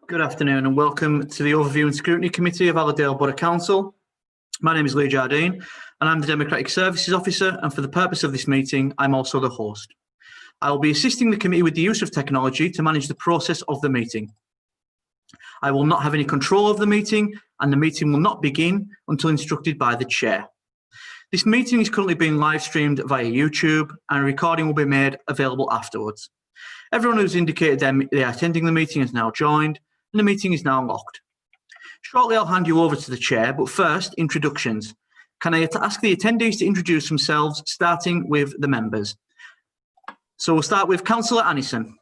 Good afternoon and welcome to the Overview and Scrutiny Committee of Allerdale Borough Council. My name is Lee Jardine and I'm the Democratic Services Officer, and for the purpose of this meeting, I'm also the host. I will be assisting the committee with the use of technology to manage the process of the meeting. I will not have any control of the meeting, and the meeting will not begin until instructed by the chair. This meeting is currently being live streamed via YouTube, and a recording will be made available afterwards. Everyone who's indicated they are attending the meeting is now joined, and the meeting is now locked. Shortly, I'll hand you over to the chair, but first, introductions. Can I ask the attendees to introduce themselves, starting with the members? So we'll start with Councillor Annison.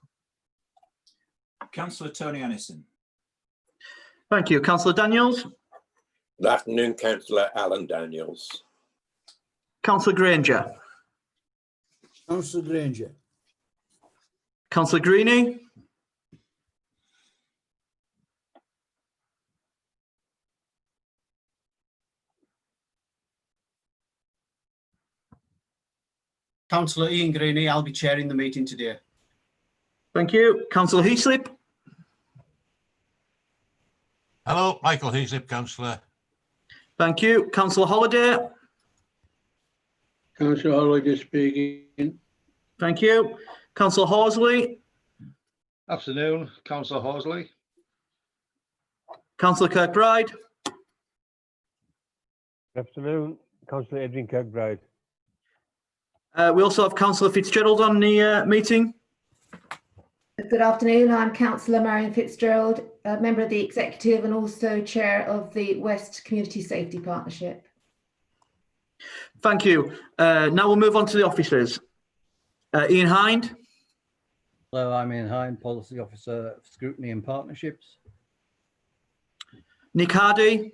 Councillor Tony Annison. Thank you. Councillor Daniels. Good afternoon, Councillor Alan Daniels. Councillor Granger. Councillor Granger. Councillor Greenie. Councillor Ian Greenie, I'll be chairing the meeting today. Thank you. Councillor Heaslip. Hello, Michael Heaslip, Councillor. Thank you. Councillor Holliday. Councillor Holliday speaking. Thank you. Councillor Horsley. Afternoon, Councillor Horsley. Councillor Kirkbride. Good afternoon, Councillor Adrian Kirkbride. We also have Councillor Fitzgerald on the meeting. Good afternoon, I'm Councillor Marion Fitzgerald, a member of the Executive and also Chair of the West Community Safety Partnership. Thank you. Now we'll move on to the officers. Ian Hind. Hello, I'm Ian Hind, Policy Officer of Scrutiny and Partnerships. Nick Hardy.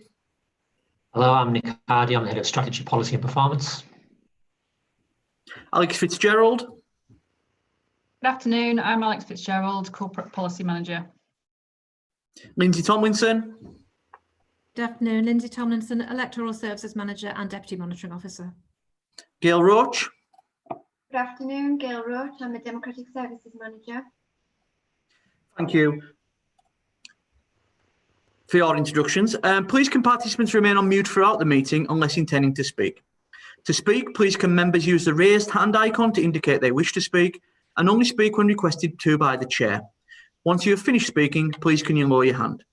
Hello, I'm Nick Hardy. I'm the Head of Strategy, Policy and Performance. Alex Fitzgerald. Good afternoon, I'm Alex Fitzgerald, Corporate Policy Manager. Lindsay Tomlinson. Good afternoon, Lindsay Tomlinson, Electoral Services Manager and Deputy Monitoring Officer. Gail Roach. Good afternoon, Gail Roach. I'm the Democratic Services Manager. Thank you for your introductions. Please can participants remain on mute throughout the meeting unless intending to speak. To speak, please can members use the raised hand icon to indicate they wish to speak, and only speak when requested to by the chair. Once you have finished speaking, please can you lower your hand.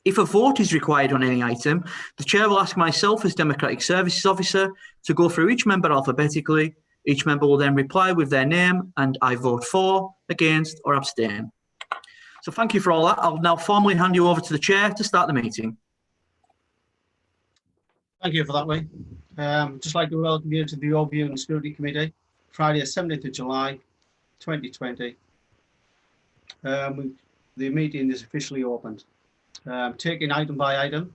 If a vote is required on any item, the chair will ask myself as Democratic Services Officer to go through each member alphabetically. Each member will then reply with their name and I vote for, against or abstain. So thank you for all that. I'll now formally hand you over to the chair to start the meeting. Thank you for that, Lee. Just like to welcome you to the Overview and Scrutiny Committee, Friday, 17th of July, 2020. The meeting is officially opened. Taking item by item.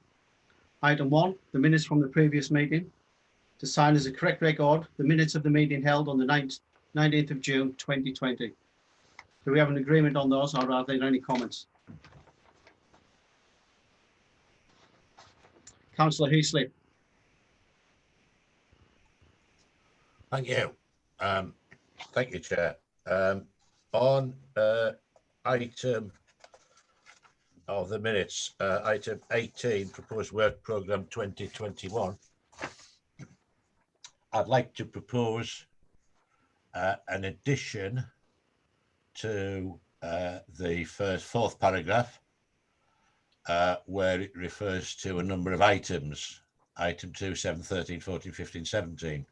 Item 1, the minutes from the previous meeting. To sign as a correct record, the minutes of the meeting held on the 19th of June, 2020. Do we have an agreement on those, or are there any comments? Councillor Heaslip. Thank you. Thank you, Chair. On item of the minutes, item 18, Proposed Work Programme 2021, I'd like to propose an addition to the fourth paragraph where it refers to a number of items, item 2, 7, 13, 14, 15, 17.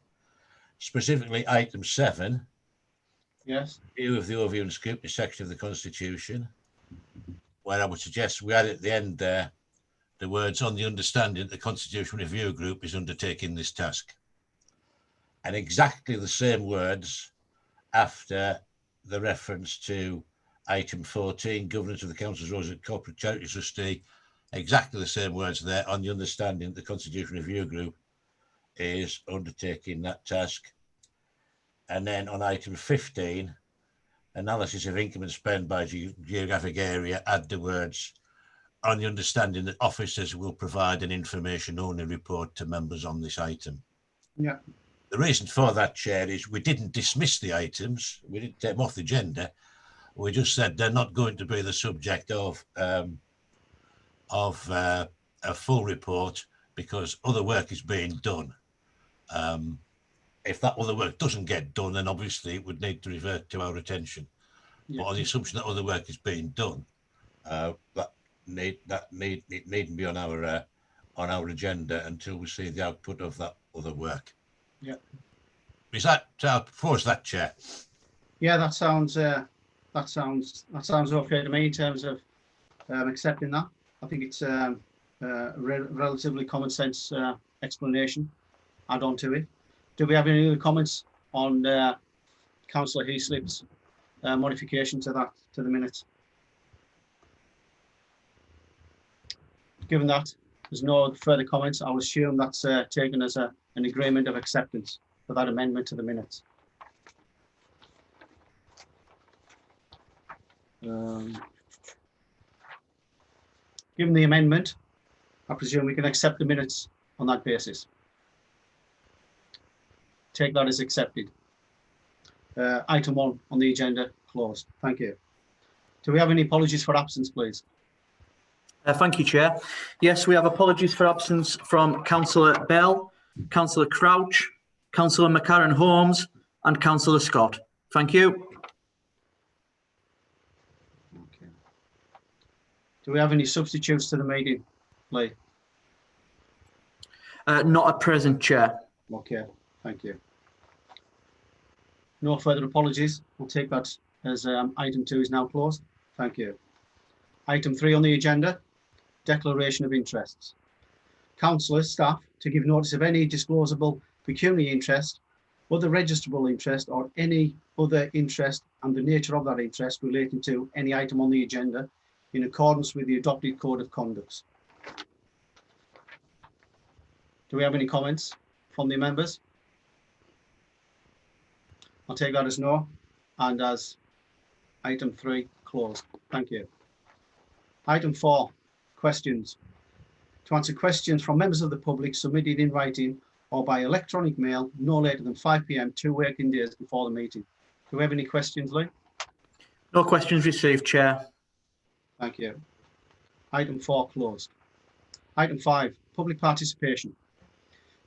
Specifically, item 7, yes, view of the Overview and Scrutiny section of the Constitution, where I would suggest we add at the end there the words on the understanding that the Constitution Review Group is undertaking this task. And exactly the same words after the reference to item 14, governance of the Council's roles as corporate charity trustee, exactly the same words there on the understanding that the Constitution Review Group is undertaking that task. And then on item 15, analysis of income and spend by geographic area, add the words on the understanding that officers will provide an information only report to members on this item. Yeah. The reason for that, Chair, is we didn't dismiss the items. We didn't take them off the agenda. We just said they're not going to be the subject of of a full report because other work is being done. If that other work doesn't get done, then obviously it would need to revert to our attention. But on the assumption that other work is being done, it needn't be on our agenda until we see the output of that other work. Yeah. Is that before that, Chair? Yeah, that sounds okay to me in terms of accepting that. I think it's a relatively common sense explanation add on to it. Do we have any other comments on Councillor Heaslip's modification to the minutes? Given that there's no further comments, I'll assume that's taken as an agreement of acceptance for that amendment to the minutes. Given the amendment, I presume we can accept the minutes on that basis. Take that as accepted. Item 1 on the agenda closed. Thank you. Do we have any apologies for absence, please? Thank you, Chair. Yes, we have apologies for absence from Councillor Bell, Councillor Crouch, Councillor McCarran Holmes and Councillor Scott. Thank you. Okay. Do we have any substitutes to the meeting, Lee? Not at present, Chair. Okay, thank you. No further apologies. We'll take that as item 2 is now closed. Thank you. Item 3 on the agenda, declaration of interests. Councillors, staff to give notice of any disclosable pecuniary interest, other registrable interest or any other interest and the nature of that interest relating to any item on the agenda in accordance with the adopted code of conduct. Do we have any comments from the members? I'll take that as no and as item 3 closed. Thank you. Item 4, questions. To answer questions from members of the public submitted in writing or by electronic mail no later than 5 p.m. 2 working days before the meeting. Do we have any questions, Lee? No questions received, Chair. Thank you. Item 4 closed. Item 5, public participation.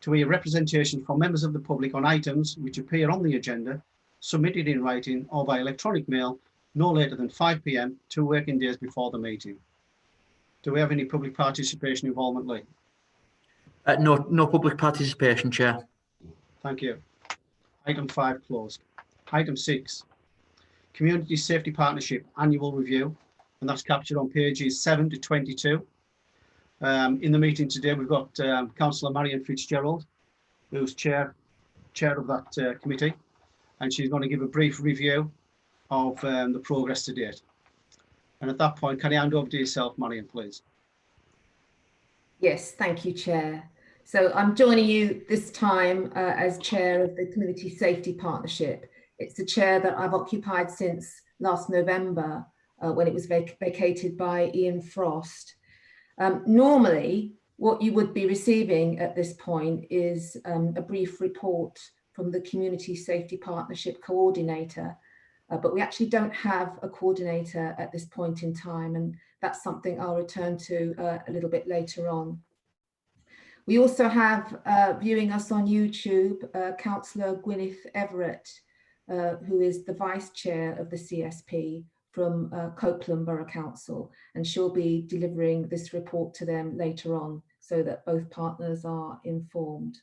To hear representation from members of the public on items which appear on the agenda, submitted in writing or by electronic mail no later than 5 p.m. 2 working days before the meeting. Do we have any public participation involvement, Lee? No public participation, Chair. Thank you. Item 5 closed. Item 6, Community Safety Partnership Annual Review, and that's captured on pages 7 to 22. In the meeting today, we've got Councillor Marion Fitzgerald, who's chair of that committee, and she's going to give a brief review of the progress to date. And at that point, can I hand over to yourself, Marion, please? Yes, thank you, Chair. So I'm joining you this time as chair of the Community Safety Partnership. It's the chair that I've occupied since last November when it was vacated by Ian Frost. Normally, what you would be receiving at this point is a brief report from the Community Safety Partnership coordinator, but we actually don't have a coordinator at this point in time, and that's something I'll return to a little bit later on. We also have viewing us on YouTube, Councillor Gwyneth Everett, who is the Vice Chair of the CSP from Copeland Borough Council, and she'll be delivering this report to them later on so that both partners are informed.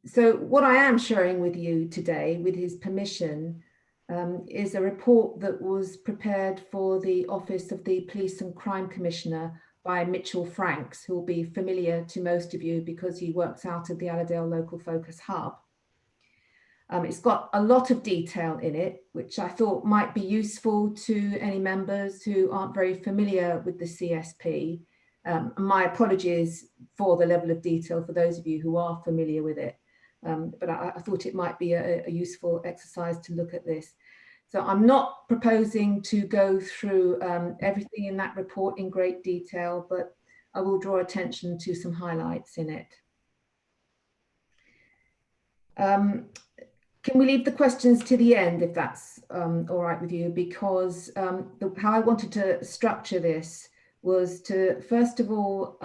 So what I am sharing with you today, with his permission, is a report that was prepared for the Office of the Police and Crime Commissioner by Mitchell Franks, who will be familiar to most of you because he works out of the Allerdale Local Focus Hub. It's got a lot of detail in it, which I thought might be useful to any members who aren't very familiar with the CSP. My apologies for the level of detail for those of you who are familiar with it, but I thought it might be a useful exercise to look at this. So I'm not proposing to go through everything in that report in great detail, but I will draw attention to some highlights in it. Can we leave the questions to the end, if that's all right with you? Because how I wanted to structure this was to, first of all,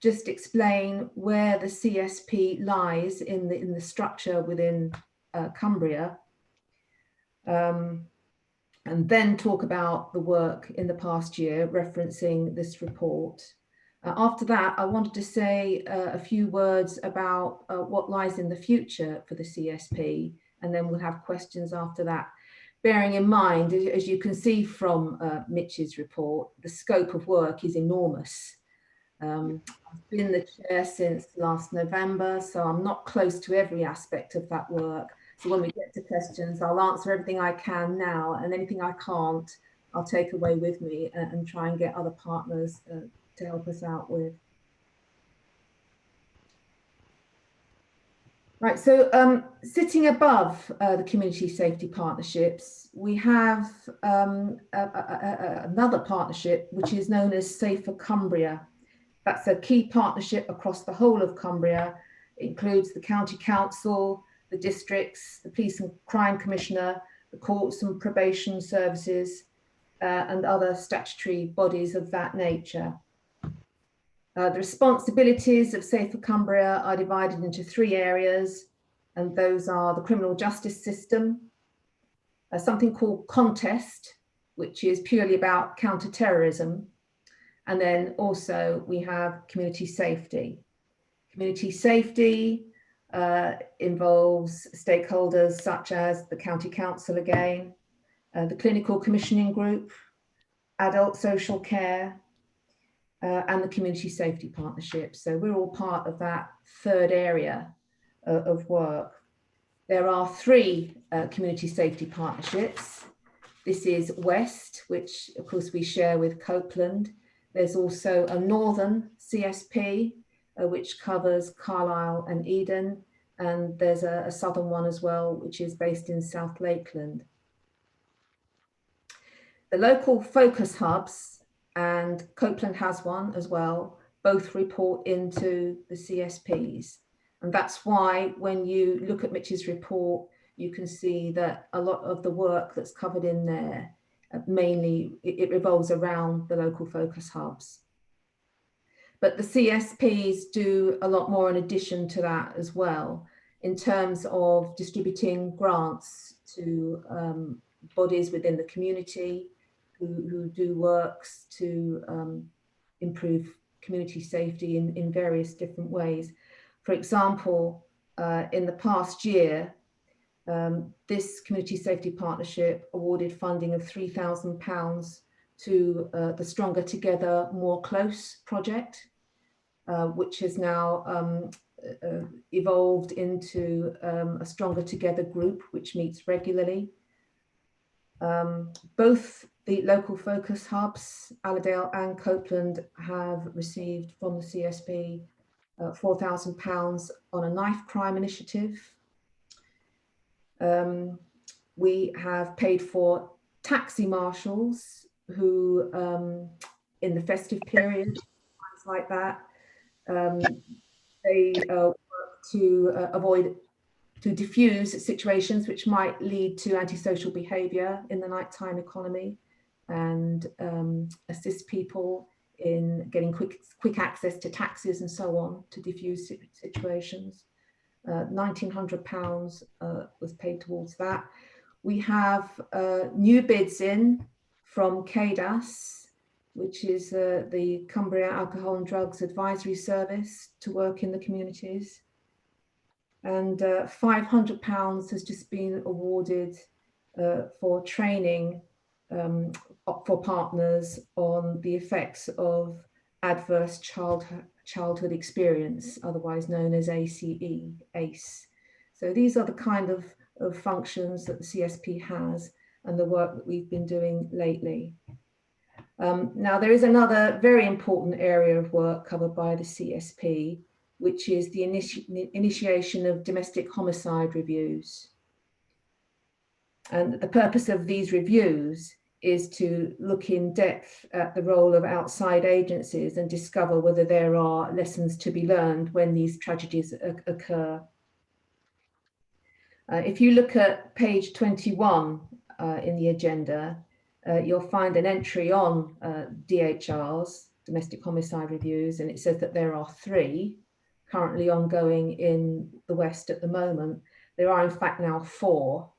just explain where the CSP lies in the structure within Cumbria, and then talk about the work in the past year, referencing this report. After that, I wanted to say a few words about what lies in the future for the CSP, and then we'll have questions after that. Bearing in mind, as you can see from Mitch's report, the scope of work is enormous. I've been the chair since last November, so I'm not close to every aspect of that work. So when we get to questions, I'll answer everything I can now, and anything I can't, I'll take away with me and try and get other partners to help us out with. Right, so sitting above the community safety partnerships, we have another partnership which is known as Safer Cumbria. That's a key partnership across the whole of Cumbria. It includes the county council, the districts, the police and crime commissioner, the courts and probation services, and other statutory bodies of that nature. The responsibilities of Safer Cumbria are divided into 3 areas, and those are the criminal justice system, something called Contest, which is purely about counter-terrorism, and then also we have community safety. Community safety involves stakeholders such as the county council again, the clinical commissioning group, adult social care, and the community safety partnership. So we're all part of that 3rd area of work. There are 3 community safety partnerships. This is West, which of course we share with Copeland. There's also a Northern CSP, which covers Carlisle and Eden. And there's a Southern one as well, which is based in South Lakeland. The local focus hubs, and Copeland has one as well, both report into the CSPs. And that's why when you look at Mitch's report, you can see that a lot of the work that's covered in there, mainly it revolves around the local focus hubs. But the CSPs do a lot more in addition to that as well, in terms of distributing grants to bodies within the community, who do works to improve community safety in various different ways. For example, in the past year, this community safety partnership awarded funding of £3,000 to the Stronger Together, More Close project, which has now evolved into a Stronger Together group, which meets regularly. Both the local focus hubs, Allerdale and Copeland, have received from the CSP £4,000 on a knife crime initiative. We have paid for taxi marshals who, in the festive period, things like that, they work to diffuse situations which might lead to antisocial behaviour in the nighttime economy, and assist people in getting quick access to taxis and so on to diffuse situations. £1,900 was paid towards that. We have new bids in from CADAS, which is the Cumbria Alcohol and Drugs Advisory Service, to work in the communities. And £500 has just been awarded for training for partners on the effects of adverse childhood experience, otherwise known as ACE. So these are the kind of functions that the CSP has and the work that we've been doing lately. Now, there is another very important area of work covered by the CSP, which is the initiation of domestic homicide reviews. And the purpose of these reviews is to look in depth at the role of outside agencies and discover whether there are lessons to be learned when these tragedies occur. If you look at page 21 in the agenda, you'll find an entry on DHRs, domestic homicide reviews, and it says that there are 3 currently ongoing in the West at the moment. There are in fact now 4,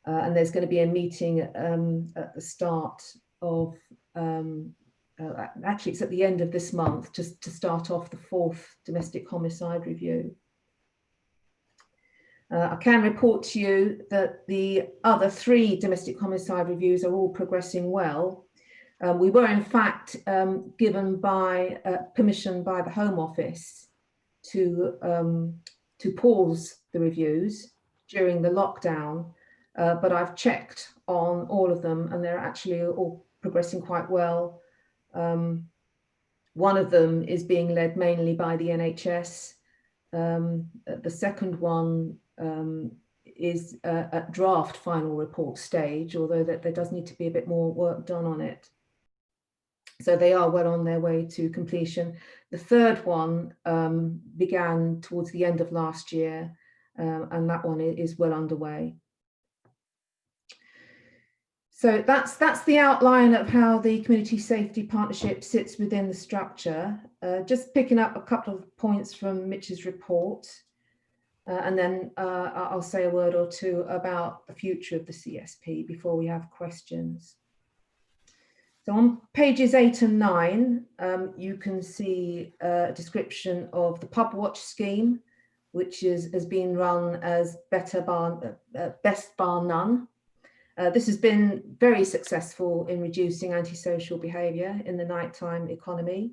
and there's going to be a meeting at the start of, actually it's at the end of this month, just to start off the 4th domestic homicide review. I can report to you that the other 3 domestic homicide reviews are all progressing well. We were in fact given permission by the Home Office to pause the reviews during the lockdown, but I've checked on all of them and they're actually all progressing quite well. One of them is being led mainly by the NHS. The second one is at draft final report stage, although that there does need to be a bit more work done on it. So they are well on their way to completion. The third one began towards the end of last year, and that one is well underway. So that's the outline of how the Community Safety Partnership sits within the structure. Just picking up a couple of points from Mitch's report, and then I'll say a word or two about the future of the CSP before we have questions. So on pages 8 and 9, you can see a description of the pub watch scheme, which has been run as Best Bar None. This has been very successful in reducing antisocial behaviour in the nighttime economy.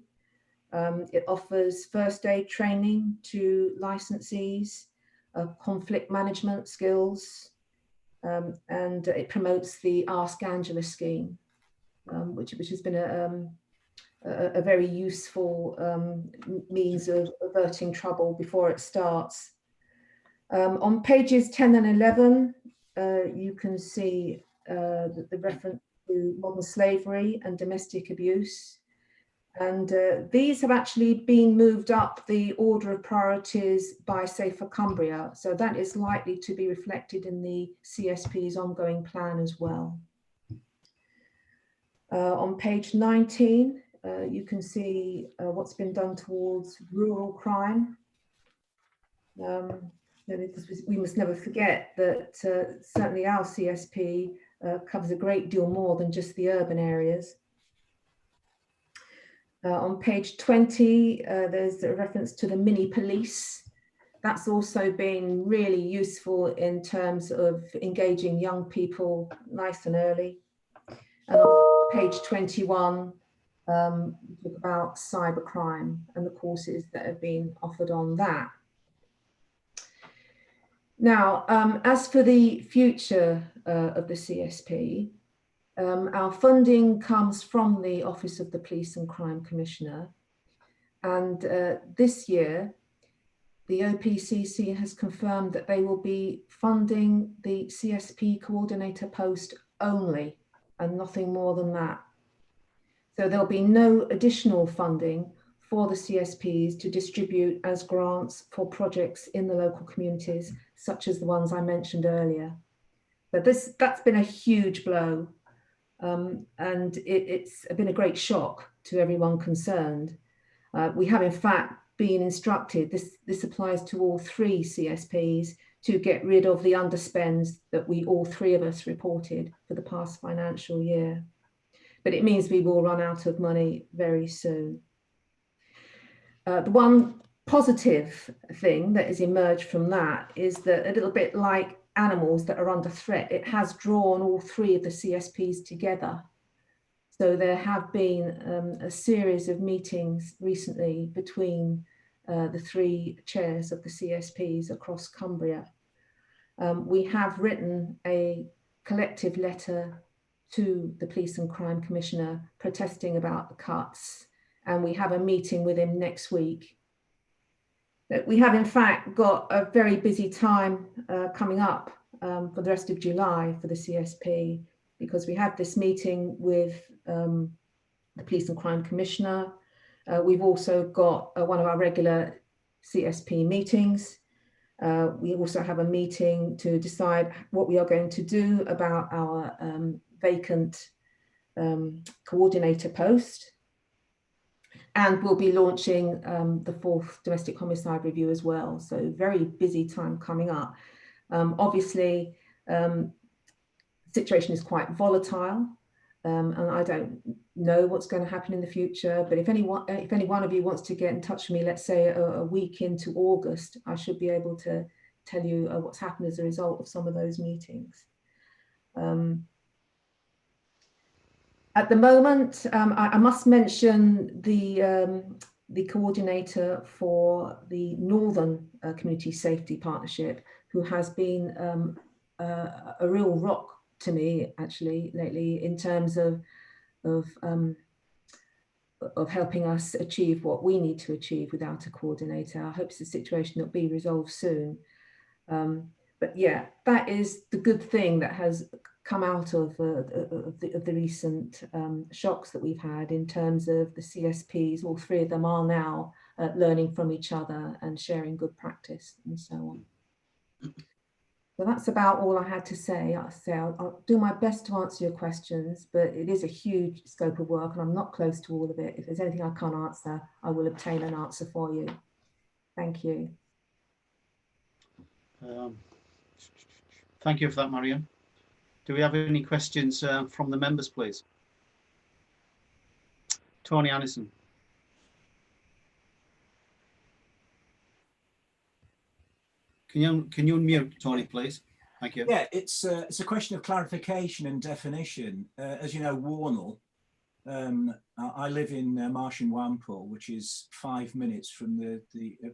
It offers first aid training to licensees, conflict management skills, and it promotes the Ask Angela scheme, which has been a very useful means of averting trouble before it starts. On pages 10 and 11, you can see the reference to modern slavery and domestic abuse. And these have actually been moved up the order of priorities by Safer Cumbria. So that is likely to be reflected in the CSP's ongoing plan as well. On page 19, you can see what's been done towards rural crime. We must never forget that certainly our CSP covers a great deal more than just the urban areas. On page 20, there's a reference to the mini police. That's also been really useful in terms of engaging young people nice and early. And on page 21, we talk about cybercrime and the courses that have been offered on that. Now, as for the future of the CSP, our funding comes from the Office of the Police and Crime Commissioner. And this year, the OPCC has confirmed that they will be funding the CSP coordinator post only and nothing more than that. So there'll be no additional funding for the CSPs to distribute as grants for projects in the local communities, such as the ones I mentioned earlier. But that's been a huge blow. And it's been a great shock to everyone concerned. We have in fact been instructed, this applies to all 3 CSPs, to get rid of the underspends that all 3 of us reported for the past financial year. But it means we will run out of money very soon. The one positive thing that has emerged from that is that, a little bit like animals that are under threat, it has drawn all 3 of the CSPs together. So there have been a series of meetings recently between the 3 chairs of the CSPs across Cumbria. We have written a collective letter to the Police and Crime Commissioner protesting about the cuts, and we have a meeting with him next week. We have in fact got a very busy time coming up for the rest of July for the CSP, because we have this meeting with the Police and Crime Commissioner. We've also got one of our regular CSP meetings. We also have a meeting to decide what we are going to do about our vacant coordinator post. And we'll be launching the 4th domestic homicide review as well. So very busy time coming up. Obviously, the situation is quite volatile, and I don't know what's going to happen in the future. But if any one of you wants to get in touch with me, let's say a week into August, I should be able to tell you what's happened as a result of some of those meetings. At the moment, I must mention the coordinator for the Northern Community Safety Partnership, who has been a real rock to me actually lately in terms of helping us achieve what we need to achieve without a coordinator. I hope it's a situation that will be resolved soon. But yeah, that is the good thing that has come out of the recent shocks that we've had in terms of the CSPs. All 3 of them are now learning from each other and sharing good practice and so on. So that's about all I had to say. I'll do my best to answer your questions, but it is a huge scope of work and I'm not close to all of it. If there's anything I can't answer, I will obtain an answer for you. Thank you. Thank you for that, Marion. Do we have any questions from the members, please? Tony Anderson. Can you unmute Tony, please? Thank you. Yeah, it's a question of clarification and definition. As you know, Warnell, I live in Marsh and Wampole, which is 5 minutes from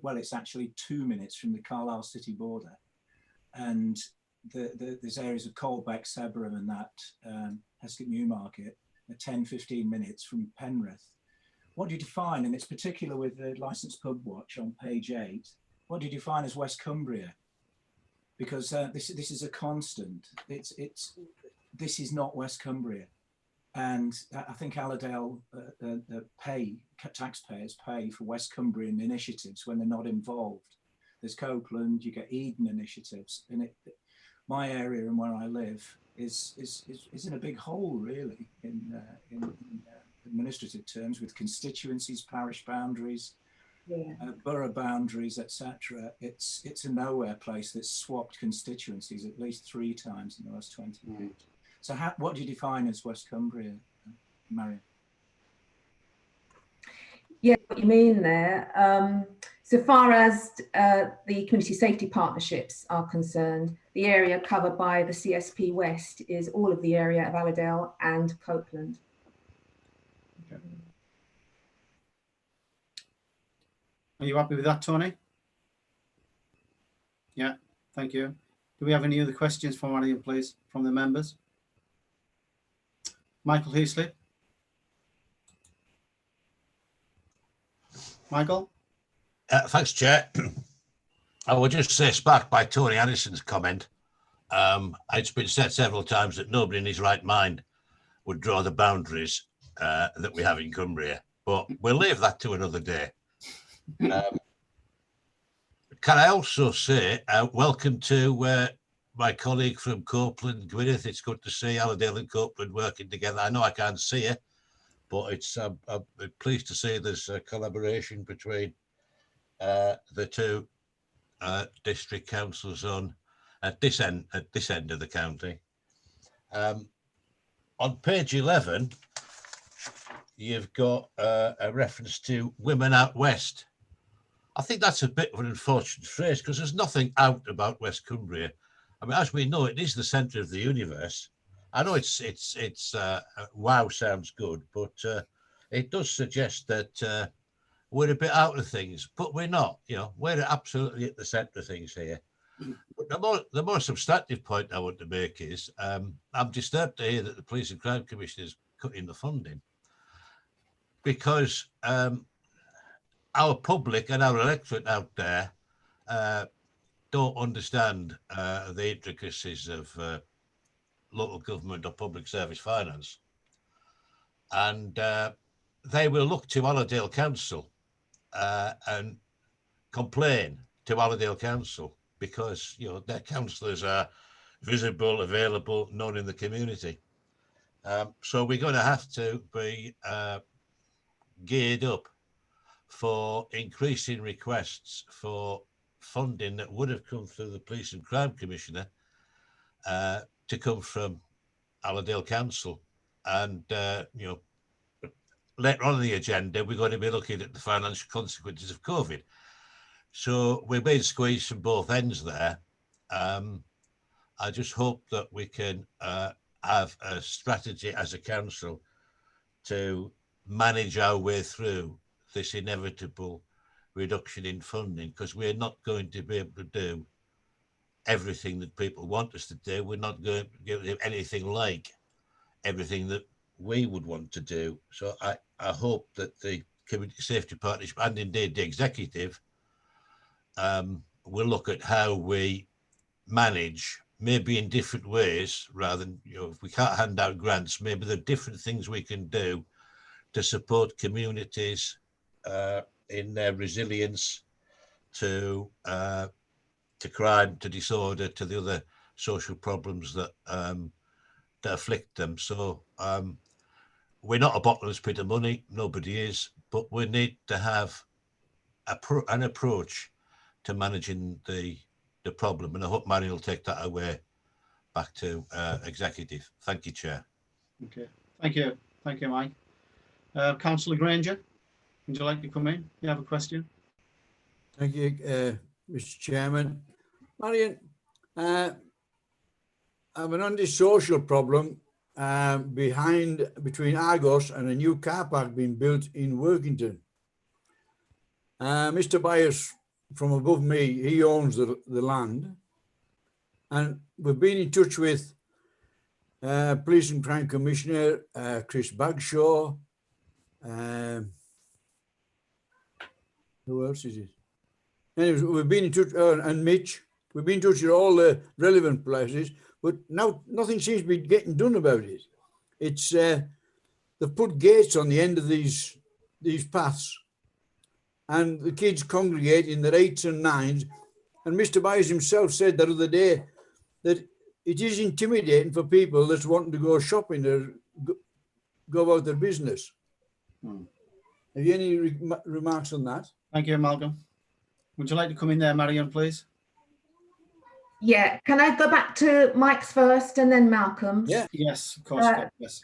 well, it's actually 2 minutes from the Carlisle city border. And there's areas of Colbeck, Seberham and that, Heskett Newmarket, are 10-15 minutes from Penrith. What do you define, and it's particular with the licensed pub watch on page 8, what do you define as West Cumbria? Because this is a constant. This is not West Cumbria. And I think Allerdale taxpayers pay for West Cumbrian initiatives when they're not involved. There's Copeland, you get Eden initiatives, and my area and where I live is in a big hole really in administrative terms, with constituencies, parish boundaries, borough boundaries, etc. It's a nowhere place that's swapped constituencies at least 3 times in the last 20 years. So what do you define as West Cumbria, Marion? Yeah, what you mean there. So far as the community safety partnerships are concerned, the area covered by the CSP West is all of the area of Allerdale and Copeland. Okay. Are you happy with that, Tony? Yeah, thank you. Do we have any other questions from anyone, please, from the members? Michael Heasley. Michael? Thanks, Chair. I would just say, sparked by Tony Anderson's comment, it's been said several times that nobody in his right mind would draw the boundaries that we have in Cumbria, but we'll leave that to another day. Can I also say welcome to my colleague from Copeland, Gwyneth. It's good to see Allerdale and Copeland working together. I know I can't see you, but I'm pleased to see there's a collaboration between the 2 district councils at this end of the county. On page 11, you've got a reference to women out west. I think that's a bit of an unfortunate phrase because there's nothing out about West Cumbria. I mean, as we know, it is the centre of the universe. I know it's wow sounds good, but it does suggest that we're a bit out of things, but we're not. You know, we're absolutely at the centre of things here. But the more substantive point I want to make is I'm disturbed to hear that the Police and Crime Commission is cutting the funding, because our public and our electorate out there don't understand the intricacies of local government or public service finance, and they will look to Allerdale Council and complain to Allerdale Council because, you know, their councillors are visible, available, known in the community. So we're going to have to be geared up for increasing requests for funding that would have come through the Police and Crime Commissioner to come from Allerdale Council. And, you know, later on in the agenda, we're going to be looking at the financial consequences of COVID. So we're being squeezed from both ends there. I just hope that we can have a strategy as a council to manage our way through this inevitable reduction in funding, because we're not going to be able to do everything that people want us to do. We're not going to do anything like everything that we would want to do. So I hope that the Community Safety Partnership and indeed the executive will look at how we manage, maybe in different ways, rather than, you know, if we can't hand out grants, maybe there are different things we can do to support communities in their resilience to crime, to disorder, to the other social problems that that afflict them. So we're not a bottomless pit of money, nobody is, but we need to have an approach to managing the problem, and I hope Marion will take that away back to executive. Thank you, Chair. Okay, thank you, Mike. Councillor Granger, would you like to come in? You have a question? Thank you, Mr. Chairman. Marion, I have an antisocial problem between Argos and a new car park being built in Workington. Mr. Byers from above me, he owns the land, and we've been in touch with Police and Crime Commissioner Chris Bagshaw. Who else is it? Anyways, we've been in touch, and Mitch. We've been in touch with all the relevant places, but now nothing seems to be getting done about it. It's they've put gates on the end of these paths, and the kids congregate in their 8s and 9s. And Mr. Byers himself said that other day that it is intimidating for people that's wanting to go shopping or go about their business. Have you any remarks on that? Thank you, Malcolm. Would you like to come in there, Marion, please? Yeah, can I go back to Mike's first and then Malcolm's? Yeah. Yes, of course. Yes.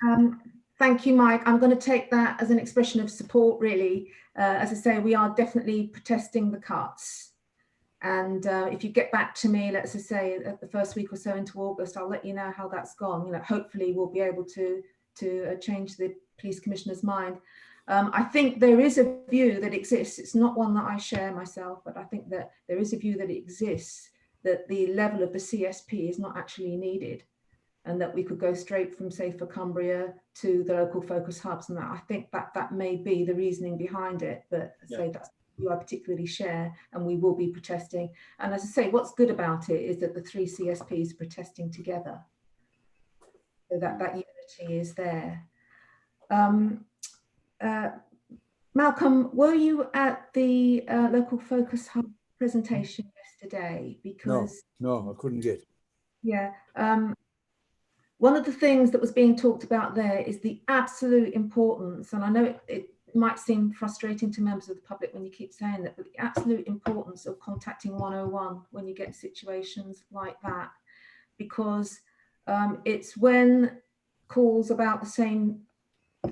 Thank you, Mike. I'm going to take that as an expression of support, really. As I say, we are definitely protesting the cuts. And if you get back to me, let's just say at the first week or so into August, I'll let you know how that's gone. You know, hopefully we'll be able to change the police commissioner's mind. I think there is a view that exists. It's not one that I share myself, but I think that there is a view that exists that the level of the CSP is not actually needed, and that we could go straight from, say, for Cumbria to the local focus hubs. And that I think that may be the reasoning behind it, but yeah. So that's who I particularly share, and we will be protesting. And as I say, what's good about it is that the 3 CSPs are protesting together, so that unity is there. Malcolm, were you at the local focus hub presentation yesterday? Because no, I couldn't get. Yeah, one of the things that was being talked about there is the absolute importance, and I know it might seem frustrating to members of the public when you keep saying that, but the absolute importance of contacting 101 when you get situations like that, because it's when calls about the same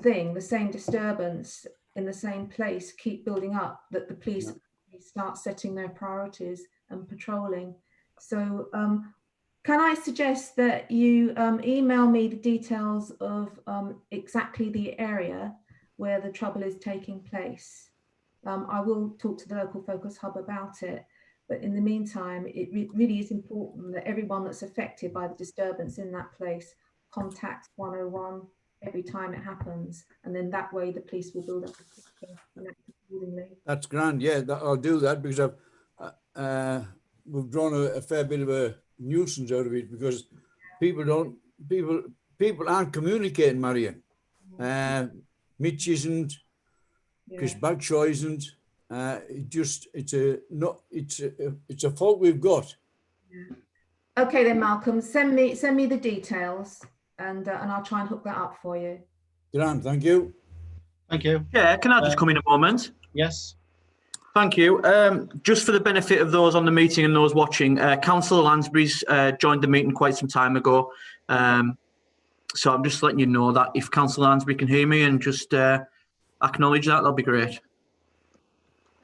thing, the same disturbance in the same place keep building up, that the police start setting their priorities and patrolling. So can I suggest that you email me the details of exactly the area where the trouble is taking place? I will talk to the local focus hub about it, but in the meantime, it really is important that everyone that's affected by the disturbance in that place contacts 101 every time it happens, and then that way the police will build up a accordingly. That's grand, yeah, I'll do that, because we've drawn a fair bit of a nuisance out of it, because people aren't communicating, Marion. Mitch isn't, Chris Bagshaw isn't. It's a fault we've got. Okay then, Malcolm, send me the details. and I'll try and hook that up for you. Grant, thank you. Thank you. Yeah, can I just come in a moment? Yes. Thank you. Just for the benefit of those on the meeting and those watching, Councillor Lansbury's joined the meeting quite some time ago. So I'm just letting you know that if Councillor Lansbury can hear me and just acknowledge that, that'll be great.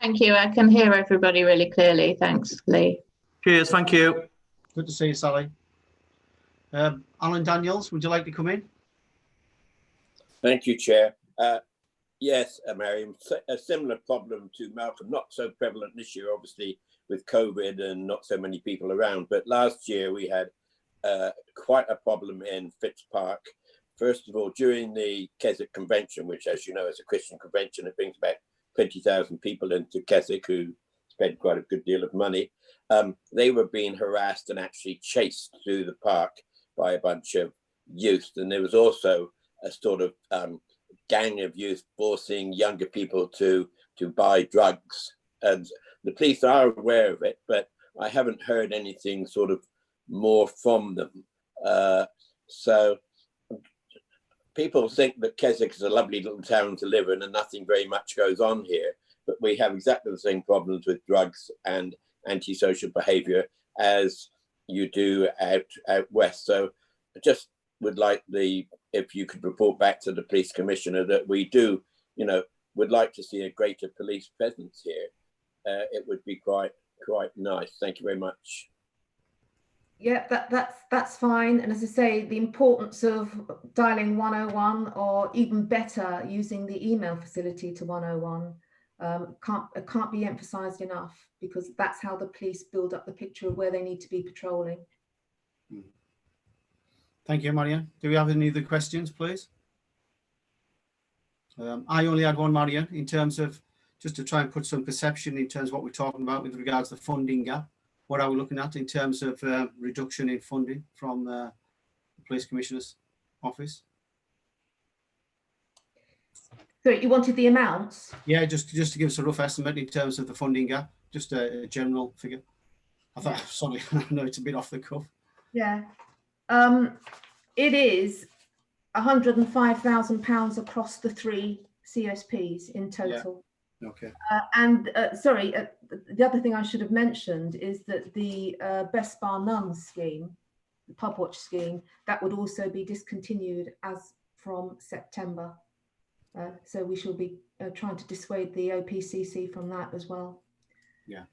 Thank you. I can hear everybody really clearly. Thanks, Lee. Cheers. Thank you. Good to see you, Sally. Alan Daniels, would you like to come in? Thank you, Chair. Yes, Mariam, a similar problem to Malcolm, not so prevalent this year, obviously, with COVID and not so many people around. But last year we had quite a problem in Fitz Park. First of all, during the Keswick Convention, which, as you know, is a Christian convention, it brings about 20,000 people into Keswick who spend quite a good deal of money. They were being harassed and actually chased through the park by a bunch of youth. And there was also a sort of gang of youth forcing younger people to buy drugs. And the police are aware of it, but I haven't heard anything sort of more from them. So people think that Keswick is a lovely little town to live in and nothing very much goes on here, but we have exactly the same problems with drugs and antisocial behaviour as you do out west. So I just would like if you could report back to the police commissioner that we do, would like to see a greater police presence here. It would be quite nice. Thank you very much. Yeah, that's fine. And as I say, the importance of dialing 101 or even better using the email facility to 101 can't be emphasised enough, because that's how the police build up the picture of where they need to be patrolling. Thank you, Marianne. Do we have any other questions, please? I only had one, Marianne, in terms of just to try and put some perception in terms of what we're talking about with regards to the funding gap. What are we looking at in terms of reduction in funding from the Police Commissioner's office? So you wanted the amounts? Yeah, just to give us a rough estimate in terms of the funding gap, just a general figure. I thought, sorry, I know it's a bit off the cuff. Yeah. It is £105,000 across the 3 CSPs in total. Yeah. Okay. The other thing I should have mentioned is that the Best Bar None scheme, the pub watch scheme, that would also be discontinued as from September. So we shall be trying to dissuade the OPCC from that as well. Yeah.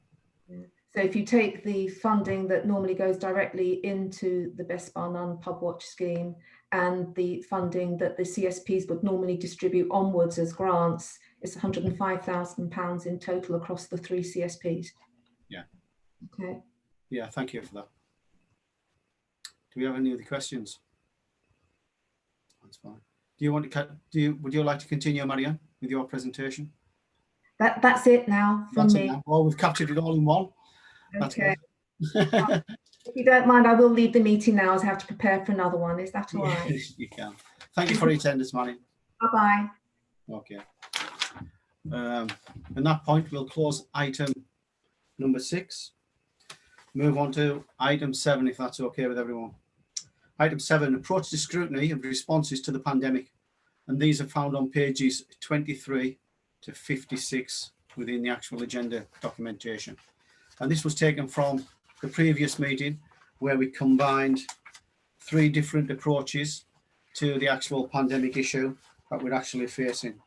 So if you take the funding that normally goes directly into the Best Bar None pub watch scheme and the funding that the CSPs would normally distribute onwards as grants, it's £105,000 in total across the 3 CSPs. Yeah. Okay. Yeah, thank you for that. Do we have any other questions? That's fine. Would you like to continue, Marianne, with your presentation? That's it now from me. Well, we've captured it all in one. Okay. If you don't mind, I will leave the meeting now as I have to prepare for another one. Is that all right? You can. Thank you for your attendance, Marianne. Bye-bye. Okay. At that point, we'll close item number 6. Move on to item 7, if that's okay with everyone. Item 7, approach to scrutiny of responses to the pandemic. And these are found on pages 23 to 56 within the actual agenda documentation. And this was taken from the previous meeting where we combined 3 different approaches to the actual pandemic issue that we're actually facing.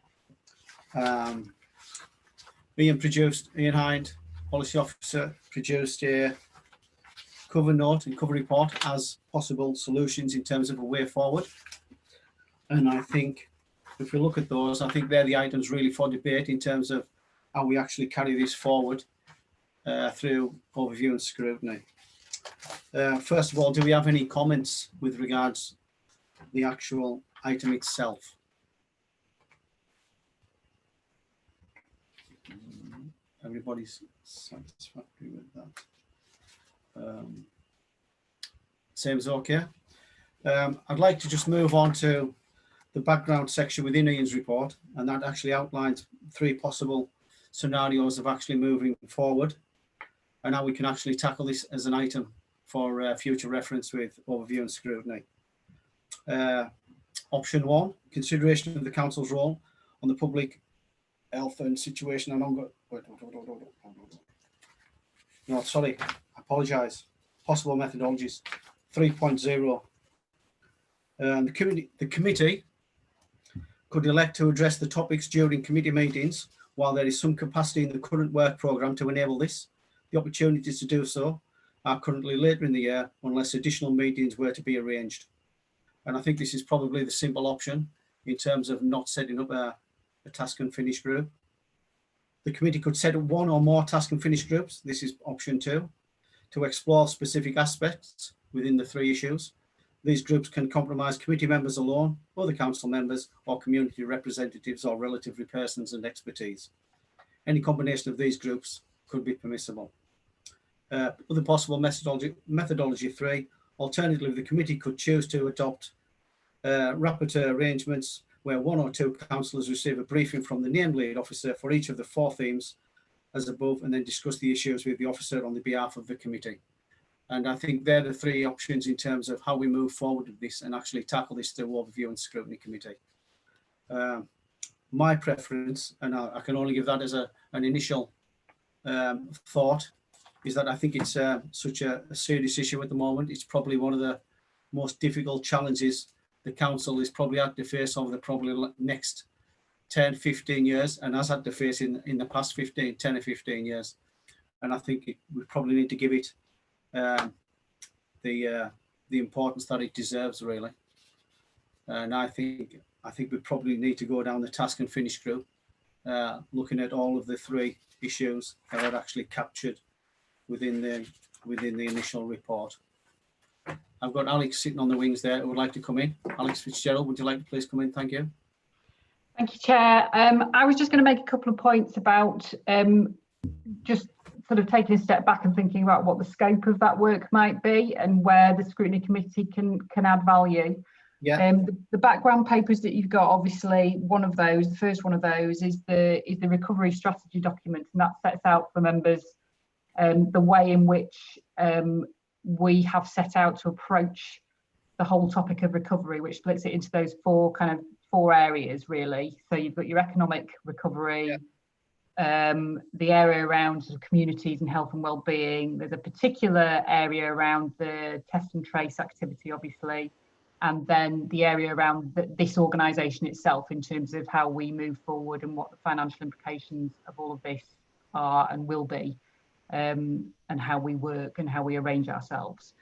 Ian Hind, policy officer, produced a cover note and cover report as possible solutions in terms of a way forward. And I think if we look at those, I think they're the items really for debate in terms of how we actually carry this forward through overview and scrutiny. First of all, do we have any comments with regards to the actual item itself? Everybody's satisfactory with that. Seems okay. I'd like to just move on to the background section within Ian's report, and that actually outlines 3 possible scenarios of actually moving forward and how we can actually tackle this as an item for future reference with overview and scrutiny. Option 1, consideration of the council's role on the public health and situation and ongoing. No, sorry, I apologise. Possible methodologies. 3.0. The committee could elect to address the topics during committee meetings while there is some capacity in the current work programme to enable this. The opportunities to do so are currently later in the year unless additional meetings were to be arranged. And I think this is probably the simple option in terms of not setting up a task and finish group. The committee could set up one or more task and finish groups. This is option 2, to explore specific aspects within the 3 issues. These groups can comprise committee members alone, other council members, or community representatives or relatively persons and expertise. Any combination of these groups could be permissible. Other possible methodology 3, alternatively, the committee could choose to adopt rapporteur arrangements where 1 or 2 councillors receive a briefing from the named lead officer for each of the 4 themes as above, and then discuss the issues with the officer on the behalf of the committee. And I think they're the 3 options in terms of how we move forward with this and actually tackle this through overview and scrutiny committee. My preference, and I can only give that as an initial thought, is that I think it's such a serious issue at the moment. It's probably one of the most difficult challenges the council is probably had to face over the probably next 10, 15 years, and has had to face in the past 10 or 15 years. And I think we probably need to give it the importance that it deserves, really. And I think we probably need to go down the task and finish group, looking at all of the 3 issues that are actually captured within the initial report. I've got Alex sitting on the wings there who would like to come in. Alex Fitzgerald, would you like to please come in? Thank you. Thank you, Chair. I was just going to make a couple of points about just sort of taking a step back and thinking about what the scope of that work might be and where the Scrutiny Committee can add value. Yeah. The background papers that you've got, obviously, one of those, the first one of those, is the recovery strategy document, and that sets out for members the way in which we have set out to approach the whole topic of recovery, which splits it into those 4 areas, really. So you've got your economic recovery, the area around sort of communities and health and well-being. There's a particular area around the test and trace activity, obviously, and then the area around this organisation itself in terms of how we move forward and what the financial implications of all of this are and will be, and how we work and how we arrange ourselves.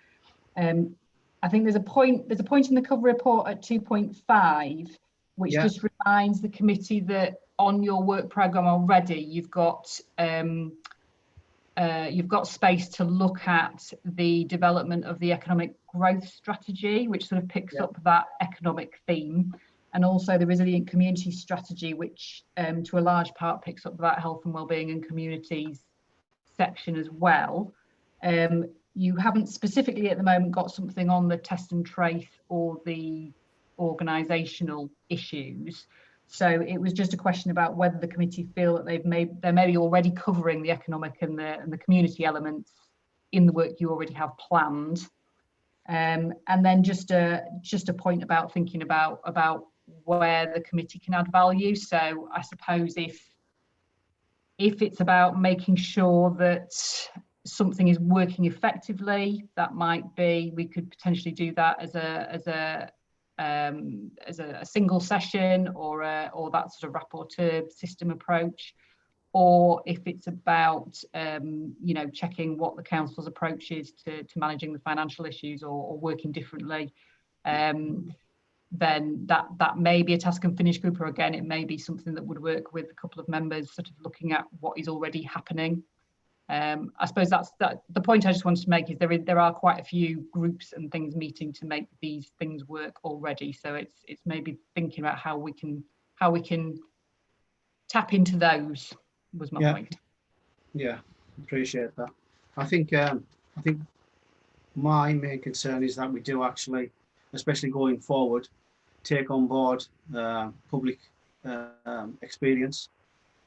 I think there's a point in the cover report at 2.5 which just reminds the committee that on your work programme already you've got space to look at the development of the economic growth strategy, which sort of picks up that economic theme, and also the resilient community strategy, which to a large part picks up that health and wellbeing and communities section as well. You haven't specifically at the moment got something on the test and trace or the organisational issues. So it was just a question about whether the committee feel that they're maybe already covering the economic and the community elements in the work you already have planned. And then just a point about thinking about where the committee can add value. So I suppose if it's about making sure that something is working effectively, that might be, we could potentially do that as a single session or that sort of rapporteur system approach. Or if it's about checking what the council's approach is to managing the financial issues or working differently, then that may be a task and finish group, or again it may be something that would work with a couple of members sort of looking at what is already happening. I suppose that's the point I just wanted to make, is there are quite a few groups and things meeting to make these things work already, so it's maybe thinking about how we can tap into those was my point. Yeah, appreciate that. I think my main concern is that we do actually, especially going forward, take on board public experience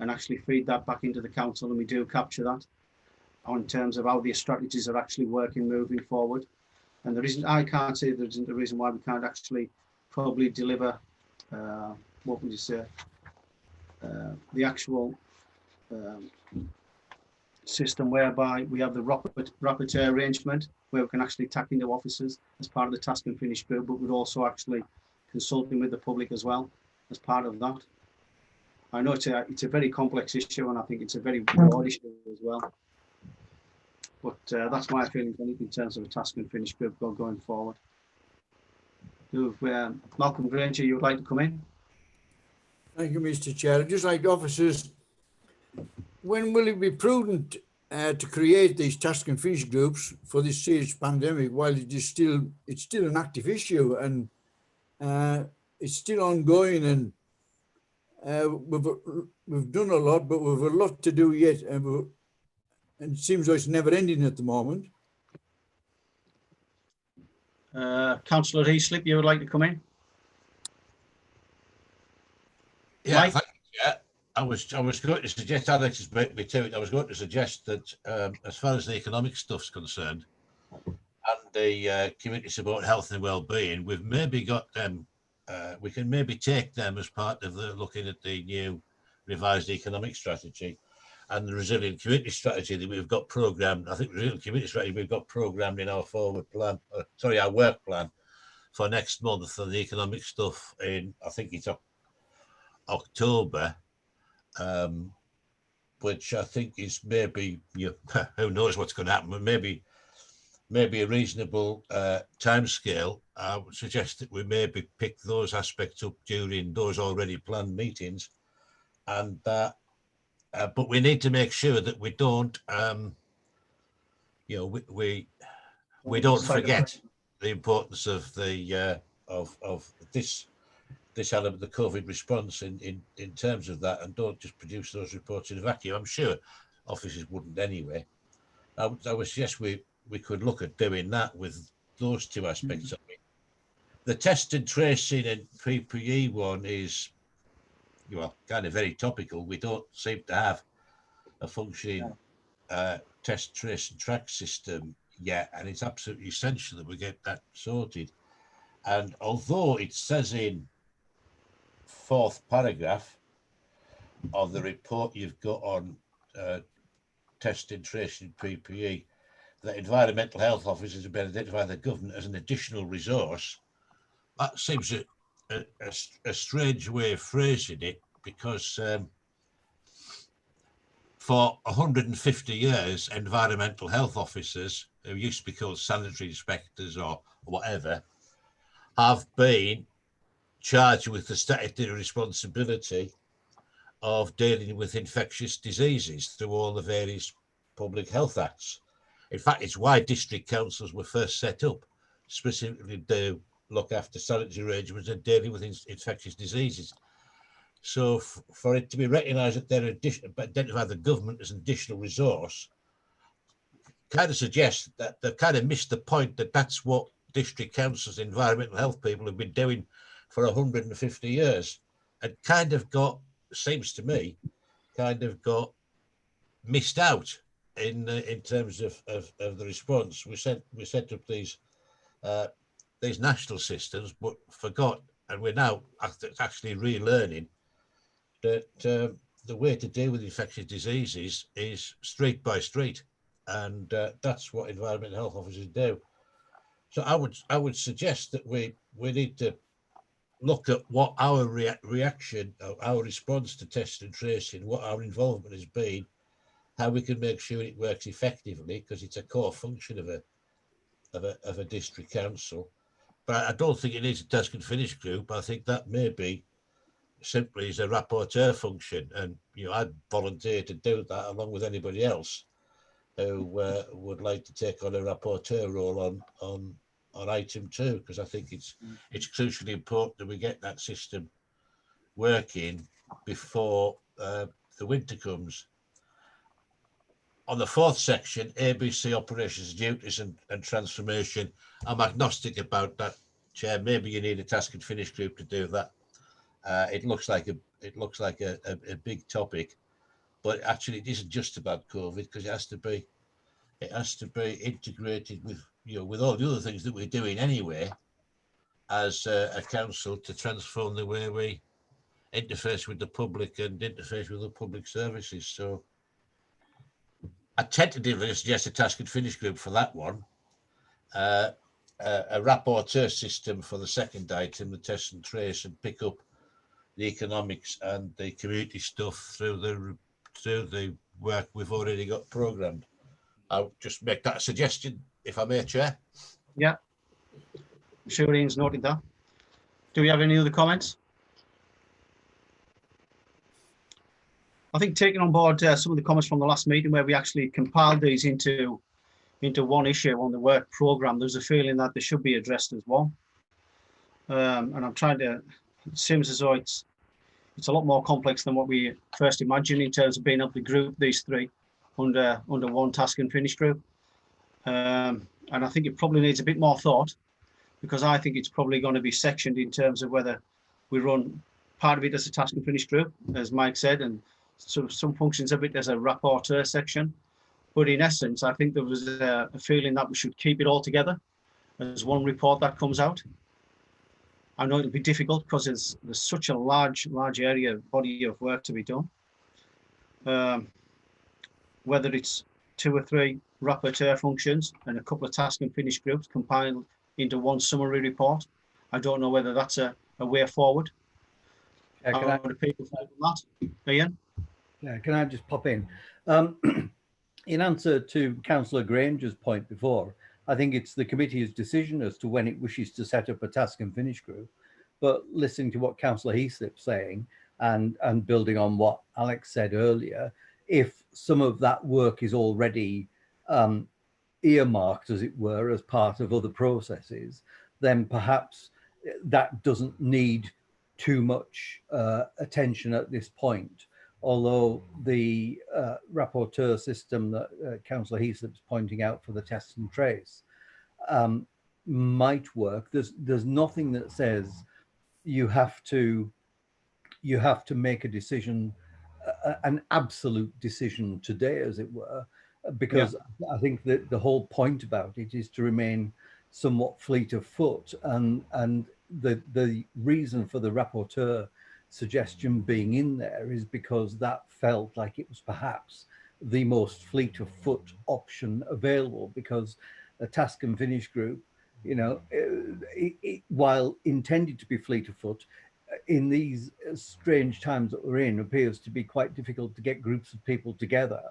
and actually feed that back into the council, and we do capture that in terms of how the strategies are actually working moving forward. And I can't say there isn't a reason why we can't actually probably deliver, what would you say, the actual system whereby we have the rapporteur arrangement where we can actually tack into officers as part of the task and finish group, but we're also actually consulting with the public as well as part of that. I know it's a very complex issue, and I think it's a very broad issue as well. But that's my feeling in terms of a task and finish group going forward. Malcolm Granger, you would like to come in? Thank you, Mr. Chair. Just like officers, when will it be prudent to create these task and finish groups for this serious pandemic while it's still an active issue and it's still ongoing, and we've done a lot, but we've a lot to do yet, and it seems like it's never ending at the moment. Councillor Heaslip, you would like to come in? Yeah, Mike? thank you, Chair. I was going to suggest, Alex has beat me to it. I was going to suggest that as far as the economic stuff's concerned and the community support, health and well-being, we've maybe got them. We can maybe take them as part of the looking at the new revised economic strategy and the resilient community strategy that we've got programmed. I think resilient community strategy we've got programmed in our forward plan, our work plan for next month, and the economic stuff in, I think it's October, which I think is maybe, who knows what's going to happen, but maybe a reasonable timescale. I would suggest that we maybe pick those aspects up during those already planned meetings, and but we need to make sure that we don't, we don't forget the importance of the of this element, the COVID response in terms of that, and don't just produce those reports in a vacuum. I'm sure officers wouldn't anyway. I would suggest we could look at doing that with those two aspects of it. The test and tracing and PPE one is, kind of very topical. We don't seem to have a functioning test, trace and track system yet, and it's absolutely essential that we get that sorted. And although it says in 4th paragraph of the report you've got on testing, tracing, PPE, that environmental health officers have been identified by the government as an additional resource, that seems a strange way of phrasing it, because for 150 years, environmental health officers, who used to be called sanitary inspectors or whatever, have been charged with the statutory responsibility of dealing with infectious diseases through all the various public health acts. In fact, it's why district councils were first set up, specifically to look after sanitary arrangements and dealing with infectious diseases. So for it to be recognised that they're identify the government as an additional resource, kind of suggests that they've kind of missed the point that that's what district councils, environmental health people have been doing for 150 years, and kind of got, seems to me, kind of got missed out in terms of the response. We set up these national systems, but forgot, and we're now actually relearning that the way to deal with infectious diseases is street by street, and that's what environmental health officers do. So I would suggest that we need to look at what our reaction, our response to test and tracing, what our involvement has been, how we can make sure it works effectively, because it's a core function of a district council. But I don't think it needs a task and finish group. I think that may be simply as a rapporteur function, and I'd volunteer to do that along with anybody else who would like to take on a rapporteur role on item 2, because I think it's crucially important that we get that system working before the winter comes. On the 4th section, ABC operations, duties and transformation, I'm agnostic about that, Chair. Maybe you need a task and finish group to do that. It looks like a big topic, but actually it isn't just about COVID, because it has to be integrated with with all the other things that we're doing anyway, as a council to transform the way we interface with the public and interface with the public services. So I tentatively suggest a task and finish group for that one. A rapporteur system for the second item, the test and trace, and pick up the economics and the community stuff through the work we've already got programmed. I'll just make that a suggestion, if I may, Chair. Yeah. I'm sure Ian's noted that. Do we have any other comments? I think taking on board some of the comments from the last meeting where we actually compiled these into one issue on the work programme, there's a feeling that they should be addressed as one. And I'm trying to, it seems as though it's a lot more complex than what we first imagined in terms of being able to group these three under one task and finish group. And I think it probably needs a bit more thought, because I think it's probably going to be sectioned in terms of whether we run part of it as a task and finish group, as Mike said, and so some functions of it as a rapporteur section. But in essence, I think there was a feeling that we should keep it all together as one report that comes out. I know it'll be difficult because there's such a large area, body of work to be done. Whether it's 2 or 3 rapporteur functions and a couple of task and finish groups compiled into one summary report, I don't know whether that's a way forward. How do people feel about that? Ian? Yeah, can I just pop in? In answer to Councillor Granger's point before, I think it's the committee's decision as to when it wishes to set up a task and finish group. But listening to what Councillor Heaslip's saying and building on what Alex said earlier, if some of that work is already earmarked, as it were, as part of other processes, then perhaps that doesn't need too much attention at this point. Although the rapporteur system that Councillor Heaslip's pointing out for the test and trace might work. There's nothing that says you have to make a decision, an absolute decision today, as it were, because yeah. I think that the whole point about it is to remain somewhat fleet of foot, and the reason for the rapporteur suggestion being in there is because that felt like it was perhaps the most fleet of foot option available, because a task and finish group, you know, while intended to be fleet of foot, in these strange times that we're in, appears to be quite difficult to get groups of people together.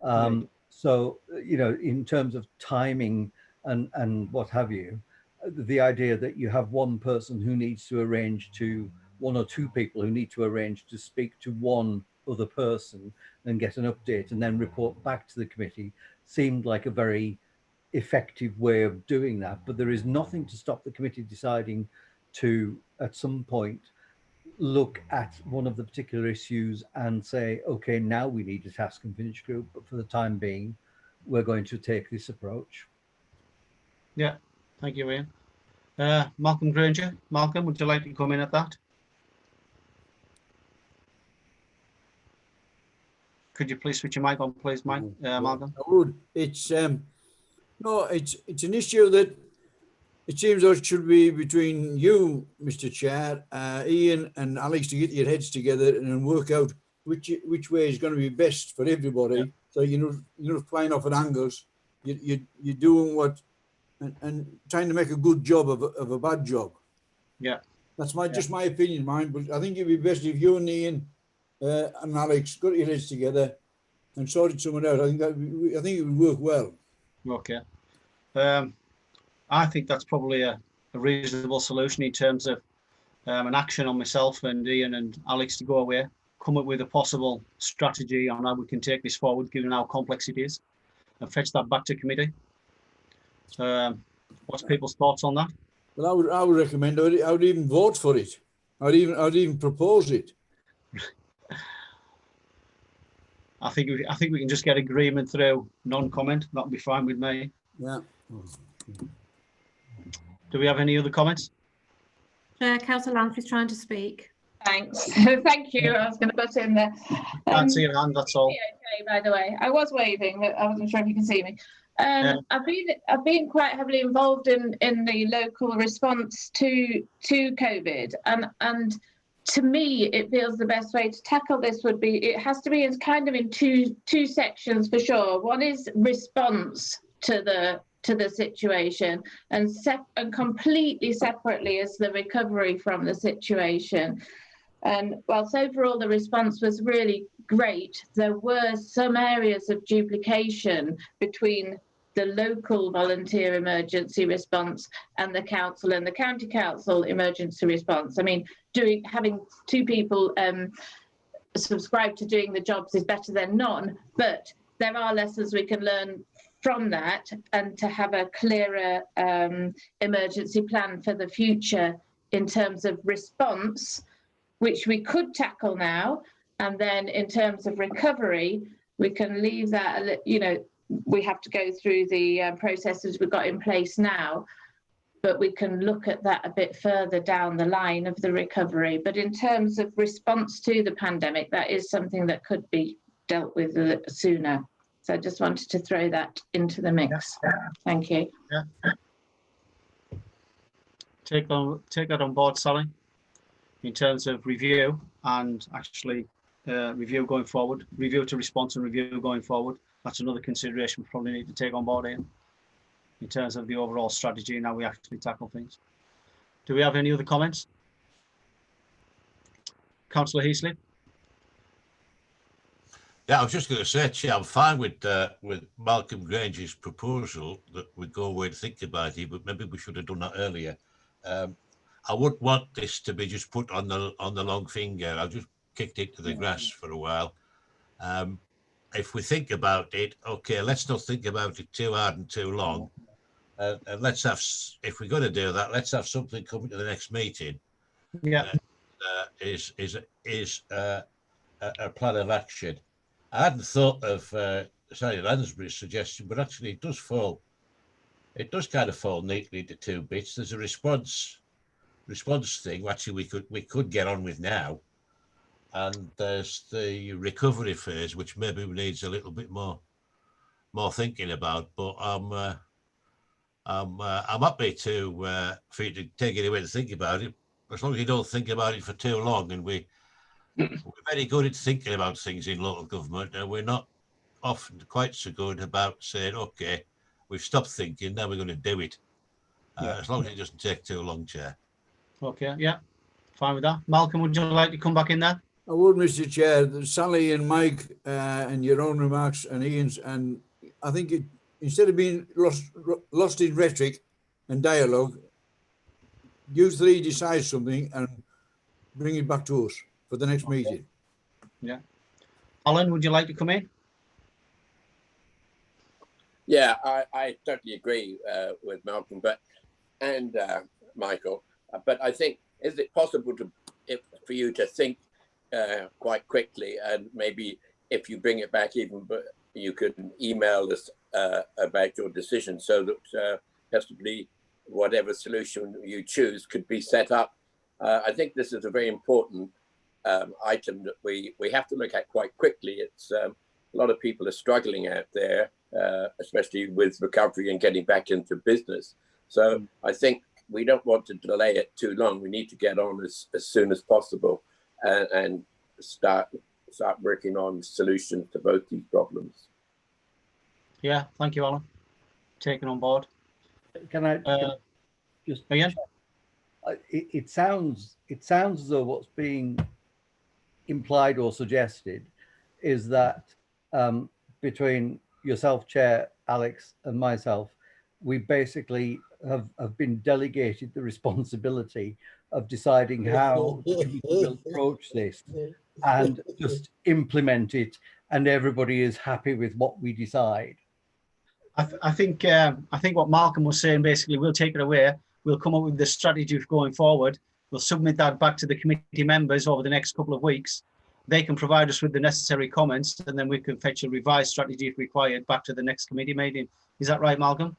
Right. So, you know, in terms of timing and what have you, the idea that you have one person who needs to arrange to, 1 or 2 people who need to arrange to speak to one other person and get an update and then report back to the committee seemed like a very effective way of doing that. But there is nothing to stop the committee deciding to, at some point, look at one of the particular issues and say, okay, now we need a task and finish group, but for the time being, we're going to take this approach. Yeah, thank you, Ian. Malcolm Granger. Malcolm, would you like to come in at that? Could you please switch your mic on, please, Mike? Malcolm? I would. It's no, it's an issue that it seems like it should be between you, Mr. Chair, Ian and Alex, to get your heads together and work out which way is going to be best for everybody. Yeah. So you're not flying off at angles. You're doing what and trying to make a good job of a bad job. Yeah, that's just my opinion, mine. But I think it'd be best if you and Ian and Alex got your heads together and sorted someone out. I think it would work well. Okay. I think that's probably a reasonable solution in terms of an action on myself and Ian and Alex to go away, come up with a possible strategy on how we can take this forward, given how complex it is, and fetch that back to committee. What's people's thoughts on that? Well, I would recommend. I would even vote for it. I'd even propose it. I think we can just get agreement through non-comment. That'll be fine with me. Yeah. Do we have any other comments? Councillor Lance is trying to speak. Thanks. Thank you. I was going to butt in there. Can't see your hand, that's all. Okay, by the way. I was waving, but I wasn't sure if you can see me. I've been quite heavily involved in the local response to COVID, and to me it feels the best way to tackle this would be, it has to be in kind of in two sections for sure. One is response to the situation, and completely separately is the recovery from the situation. And whilst overall the response was really great, there were some areas of duplication between the local volunteer emergency response and the council and the county council emergency response. I mean, having two people subscribe to doing the jobs is better than none, but there are lessons we can learn from that, and to have a clearer emergency plan for the future in terms of response, which we could tackle now, and then in terms of recovery, we can leave that, you know, we have to go through the processes we've got in place now, but we can look at that a bit further down the line of the recovery. But in terms of response to the pandemic, that is something that could be dealt with sooner. So I just wanted to throw that into the mix. Thank you. Yeah. Take that on board, Sally, in terms of review and actually review going forward, review to response and review going forward. That's another consideration we probably need to take on board in terms of the overall strategy and how we actually tackle things. Do we have any other comments? Councillor Heasley? Yeah, I was just going to say, Chair, I'm fine with Malcolm Grange's proposal that we go away and think about it, but maybe we should have done that earlier. I wouldn't want this to be just put on the long finger. I've just kicked it to the grass for a while. If we think about it, okay, let's not think about it too hard and too long. And let's have, if we're going to do that, let's have something coming to the next meeting. Yeah. Is a plan of action. I hadn't thought of Sally Lansbury's suggestion, but actually it does kind of fall neatly into two bits. There's a response thing, actually we could get on with now, and there's the recovery phase, which maybe needs a little bit more thinking about. But I'm happy for you to take it away to think about it, as long as you don't think about it for too long. And we're very good at thinking about things in local government, and we're not often quite so good about saying, okay, we've stopped thinking, now we're going to do it. As long as it doesn't take too long, Chair. Okay, yeah, fine with that. Malcolm, would you like to come back in there? I would, Mr. Chair. Sally and Mike and your own remarks and Ian's, and I think instead of being lost in rhetoric and dialogue, you three decide something and bring it back to us for the next meeting. Yeah. Alan, would you like to come in? Yeah, I totally agree with Malcolm, and Michael. But I think, is it possible for you to think quite quickly, and maybe if you bring it back, but you can email us about your decision, so that possibly whatever solution you choose could be set up. I think this is a very important item that we have to look at quite quickly. It's a lot of people are struggling out there, especially with recovery and getting back into business. So I think we don't want to delay it too long. We need to get on as soon as possible and start working on solutions to both these problems. Yeah, thank you, Alan. Taken on board. Can I just again? It sounds as though what's being implied or suggested is that between yourself, Chair, Alex, and myself, we basically have been delegated the responsibility of deciding how we will approach this and just implement it, and everybody is happy with what we decide. I think what Malcolm was saying, basically, we'll take it away. We'll come up with the strategy going forward. We'll submit that back to the committee members over the next couple of weeks. They can provide us with the necessary comments, and then we can fetch a revised strategy if required back to the next committee meeting. Is that right, Malcolm?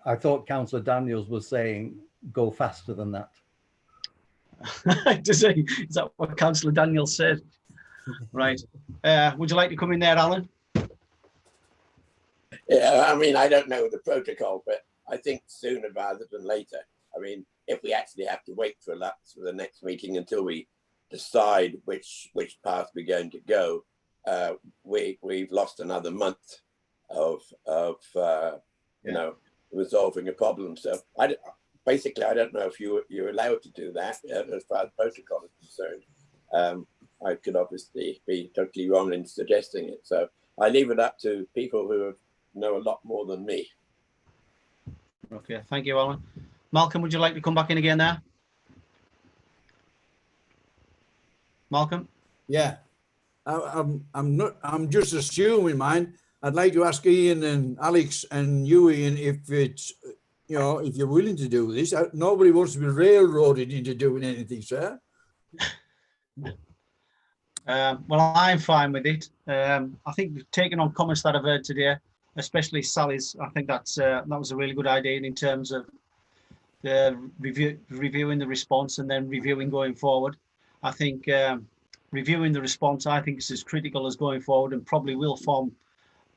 I thought Councillor Daniels was saying go faster than that. Is that what Councillor Daniels said? Right. Would you like to come in there, Alan? Yeah, I mean, I don't know the protocol, but I think sooner rather than later. I mean, if we actually have to wait for the next meeting until we decide which path we're going to go, we've lost another month of you know, resolving a problem. So basically, I don't know if you're allowed to do that as far as protocol is concerned. I could obviously be totally wrong in suggesting it. So I leave it up to people who know a lot more than me. Okay, thank you, Alan. Malcolm, would you like to come back in again there? Malcolm? Yeah, I'm just assuming, mine. I'd like to ask Ian and Alex and you, Ian, if it's, you know, if you're willing to do this. Nobody wants to be railroaded into doing anything, sir. Well, I'm fine with it. I think taking on comments that I've heard today, especially Sally's, I think that was a really good idea in terms of reviewing the response and then reviewing going forward. I think reviewing the response, I think, is as critical as going forward, and probably will form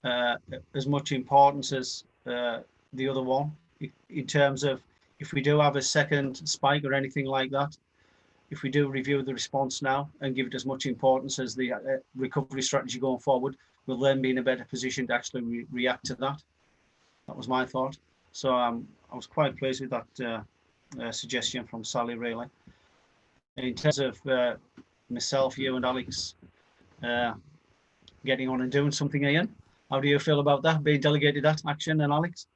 as much importance as the other one in terms of if we do have a second spike or anything like that. If we do review the response now and give it as much importance as the recovery strategy going forward, we'll then be in a better position to actually react to that. That was my thought. So I was quite pleased with that suggestion from Sally, really. In terms of myself, you and Alex getting on and doing something, Ian, how do you feel about that, being delegated that action, and Alex?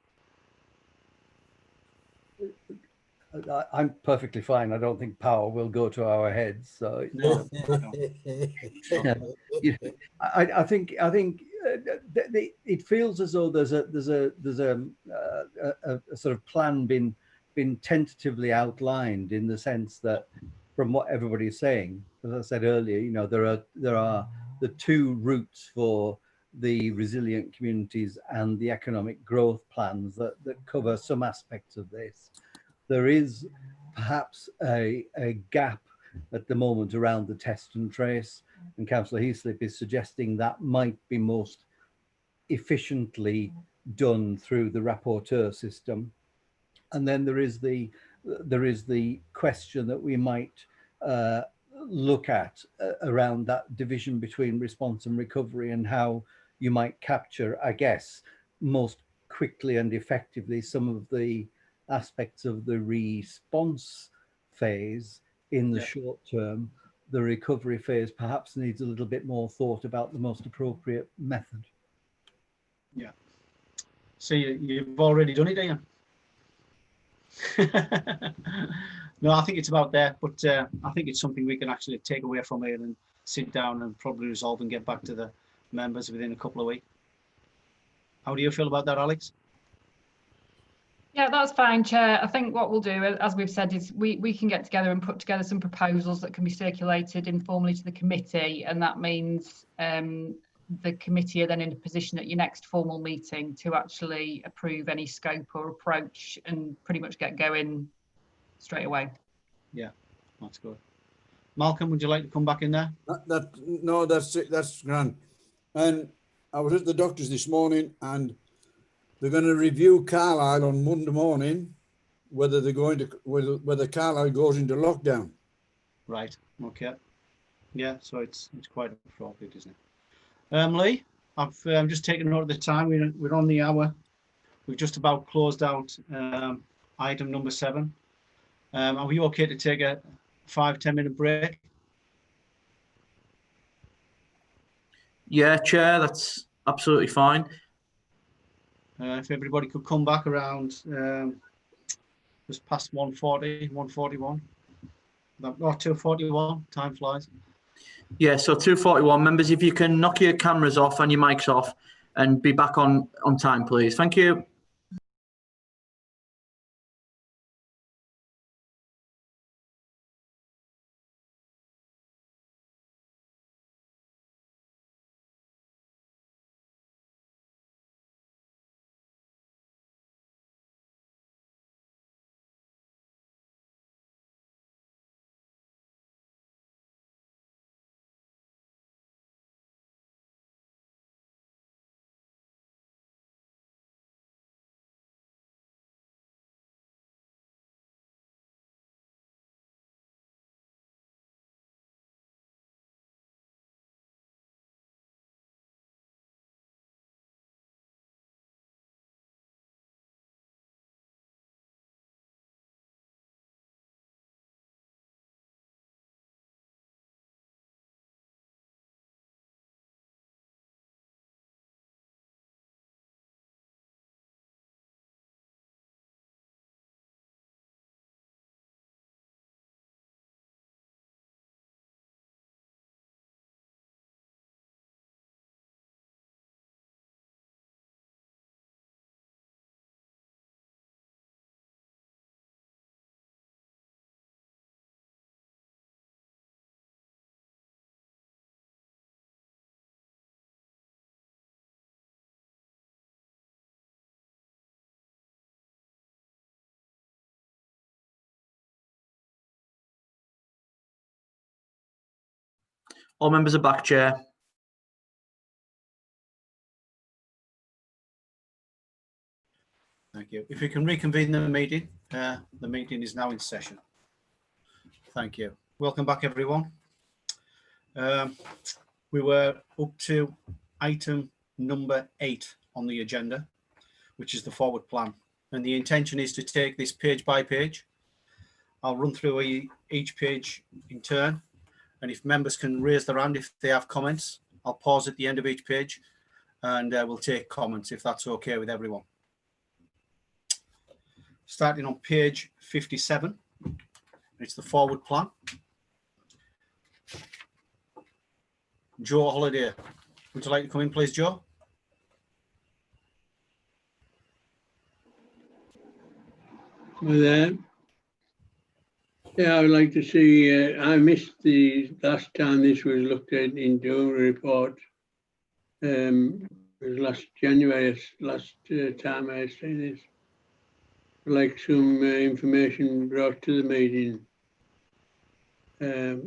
I'm perfectly fine. I don't think power will go to our heads. So no. I think it feels as though there's a sort of plan been tentatively outlined, in the sense that, from what everybody's saying, as I said earlier, you know, there are the two routes for the resilient communities and the economic growth plans that cover some aspects of this. There is perhaps a gap at the moment around the test and trace, and Councillor Heaslip is suggesting that might be most efficiently done through the rapporteur system. And then there is the question that we might look at around that division between response and recovery, and how you might capture, I guess, most quickly and effectively some of the aspects of the response phase in the short term. The recovery phase perhaps needs a little bit more thought about the most appropriate method. Yeah. So you've already done it, Ian? No, I think it's about there, but I think it's something we can actually take away from here and sit down and probably resolve and get back to the members within a couple of weeks. How do you feel about that, Alex? Yeah, that's fine, Chair. I think what we'll do, as we've said, is we can get together and put together some proposals that can be circulated informally to the committee, and that means the committee are then in a position at your next formal meeting to actually approve any scope or approach and pretty much get going straight away. Yeah, that's good. Malcolm, would you like to come back in there? No, that's grand. And I was at the doctor's this morning, and they're going to review Carlisle on Monday morning, whether whether Carlisle goes into lockdown. Right. Okay. Yeah. So it's quite appropriate, isn't it? Lee, I've just taken note of the time. We're on the hour. We've just about closed out item number 7. Are we okay to take a 5-10 minute break? Yeah, Chair, that's absolutely fine. If everybody could come back around just past 1:40, 1:41, or 2:41, time flies. Yeah, so 2:41. Members, if you can knock your cameras off and your mics off and be back on time, please. Thank you. All members are back, Chair. Thank you. If we can reconvene the meeting is now in session. Thank you. Welcome back, everyone. We were up to item number 8 on the agenda, which is the forward plan. And the intention is to take this page by page. I'll run through each page in turn. And if members can raise their hand if they have comments, I'll pause at the end of each page and we'll take comments if that's okay with everyone. Starting on page 57, it's the forward plan. Joe Holiday, would you like to come in, please, Joe? Well, yeah, I would like to see, I missed the last time this was looked at in doing a report. It was last January, last time I seen this. I'd like some information brought to the meeting. I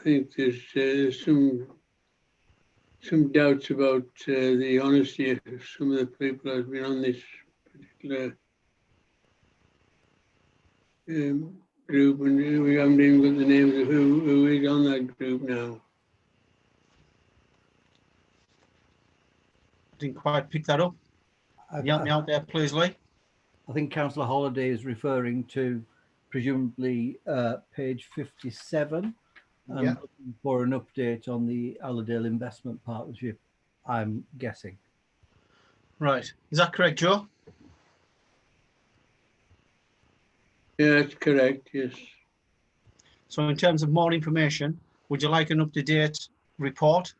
think there's some doubts about the honesty of some of the people that have been on this particular group, and we haven't even got the names of who is on that group now. Didn't quite pick that up. Help me out there, please, Lee. I think Councillor Holiday is referring to presumably page 57 and Yeah. looking for an update on the Allerdale Investment Partnership, I'm guessing. Right. Is that correct, Joe? Yeah, that's correct, yes. So in terms of more information, would you like an up-to-date report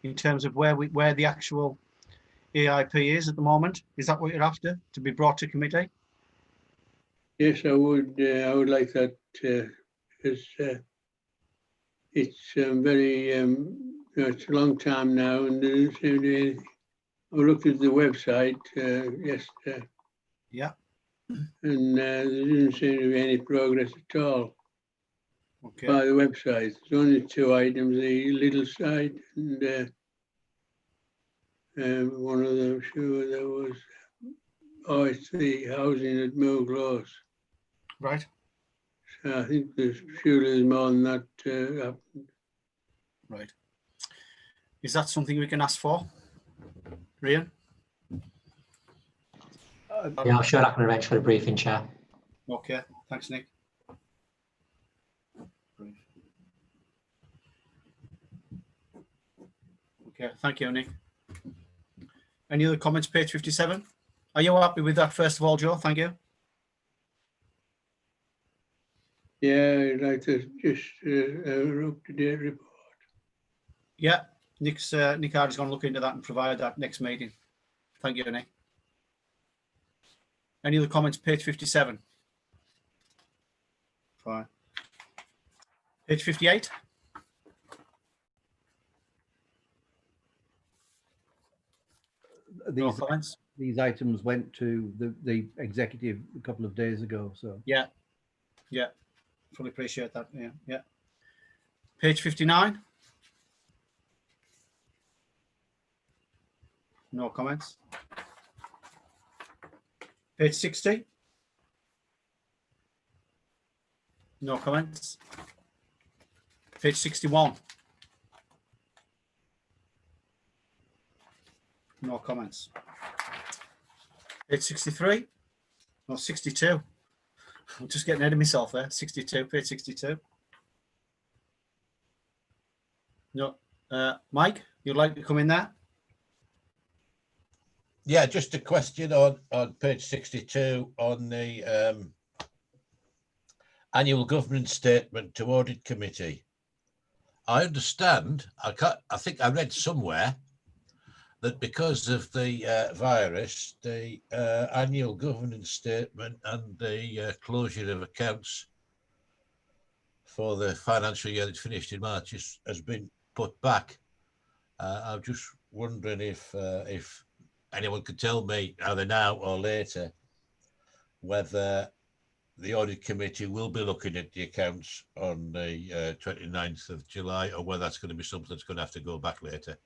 in terms of where the actual AIP is at the moment? Is that what you're after, to be brought to committee? Yes, I would like that because it's very, it's a long time now and there doesn't seem to be anything. I looked at the website yesterday. Yeah. And there doesn't seem to be any progress at all. Okay. By the website. There's only 2 items, the little site and one of them, sure there was, oh, it's the housing at Mill Close. Right. So I think there's surely more than that happened. Right. Is that something we can ask for, Rian? Yeah, I'm sure I can arrange for a briefing, Chair. Okay, thanks, Nick. Okay, thank you, Nick. Any other comments, page 57? Are you happy with that, first of all, Joe? Thank you. Yeah, I'd like to just up-to-date report. Yeah, Nick Hardy's going to look into that and provide that next meeting. Thank you, Nick. Any other comments, page 57? Fine. Page 58? No comments? These items went to the executive a couple of days ago, so. Yeah, fully appreciate that. Yeah. Page 59? No comments. Page 60? No comments. Page 61? No comments. Page 63? No, 62. I'm just getting ahead of myself there. 62, page 62. No. Mike, you'd like to come in there? Yeah, just a question on page 62 on the annual governance statement to audit committee. I understand, I think I read somewhere that because of the virus, the annual governance statement and the closure of accounts for the financial year that finished in March has been put back. I'm just wondering if anyone could tell me either now or later whether the audit committee will be looking at the accounts on the 29th of July, or whether that's going to be something that's going to have to go back later.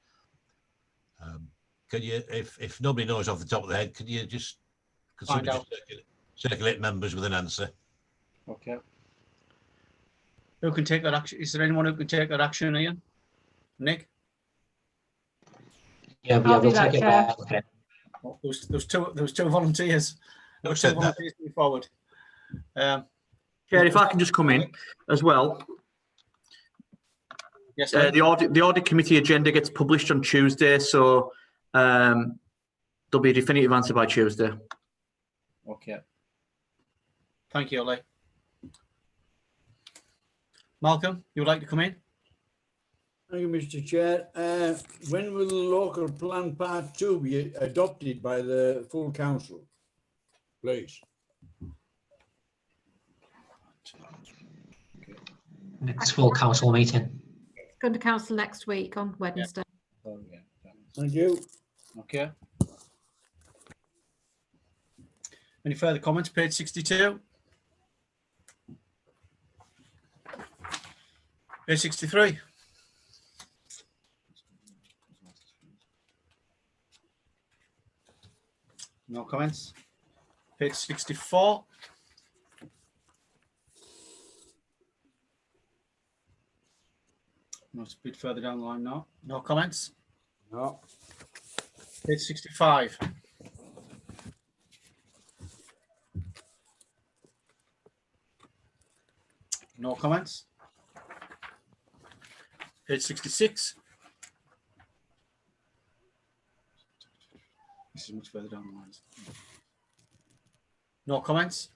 Can you, if nobody knows off the top of the head, can you just Find out. Circulate members with an answer? Okay. Who can take that action? Is there anyone who can take that action, Ian? Nick? Yeah, I'll do we'll that, take it Chair. back. Okay. Oh, there was two volunteers. There was two volunteers to be forward. Chair, if I can just come in as well. Yes, the audit committee agenda gets published on Tuesday, so there'll be a definitive answer by Tuesday. Okay. Thank you, Ollie. Malcolm, you would like to come in? Thank you, Mr. Chair. When will the local plan part 2 be adopted by the full council, please? Next full council meeting. It's going to council next week on Wednesday. Oh, yeah. Thank you. Okay. Any further comments? Page 62. Page 63. No comments. Page 64. No, it's a bit further down the line now. No comments. No. Page 65. No comments. Page 66. This is much further down the lines. No comments.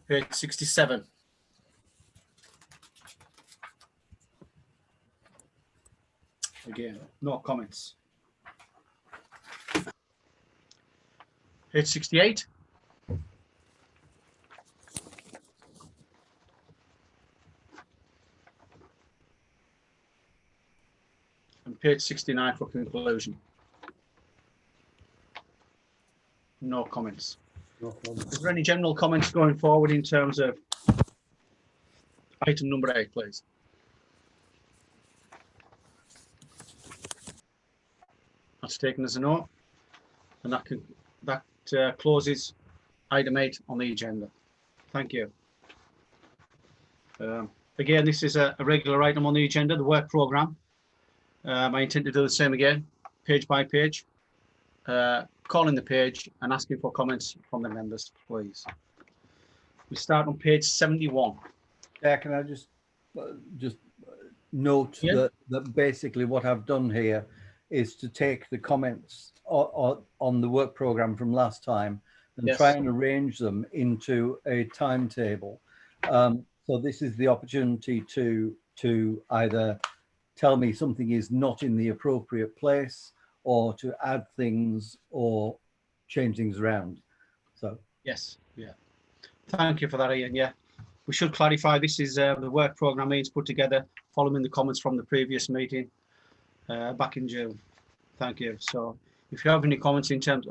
Page 67. Again, no comments. Page 68. And page 69 for conclusion. No comments. No comments. Is there any general comments going forward in terms of item number 8, please? That's taken as a note, and that closes item 8 on the agenda. Thank you. Again, this is a regular item on the agenda, the work programme. I intend to do the same again, page by page, calling the page and asking for comments from the members, please. We start on page 71. Yeah, can I just note that basically what I've done here is to take the comments on the work programme from last time and try and arrange them into a timetable. So this is the opportunity to either tell me something is not in the appropriate place, or to add things or change things around. So yes, yeah. Thank you for that, Ian. Yeah, we should clarify this is the work programme Ian's put together following the comments from the previous meeting back in June. Thank you. So if you have any comments in terms,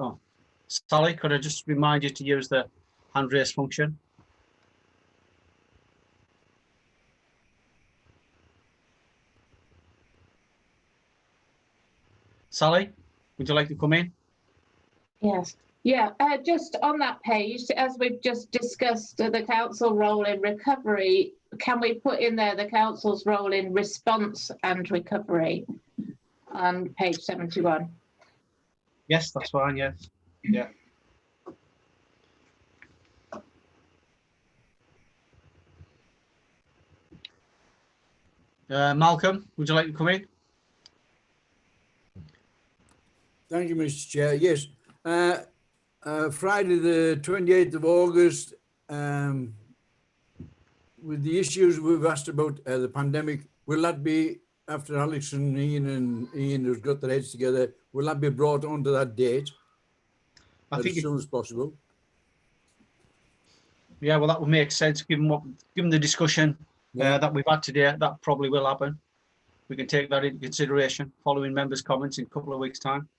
Sally, could I just remind you to use the hand raise function? Sally, would you like to come in? Yes. Yeah, just on that page, as we've just discussed the council role in recovery, can we put in there the council's role in response and recovery on page 71? Yes, that's fine, yes. Yeah. Malcolm, would you like to come in? Thank you, Mr. Chair. Yes, Friday the 28th of August, with the issues we've asked about the pandemic, will that be, after Alex and Ian has got their heads together, will that be brought onto that date as soon as possible? Yeah, well, that would make sense, given the discussion that we've had today. That probably will happen. We can take that into consideration following members' comments in a couple of weeks' time.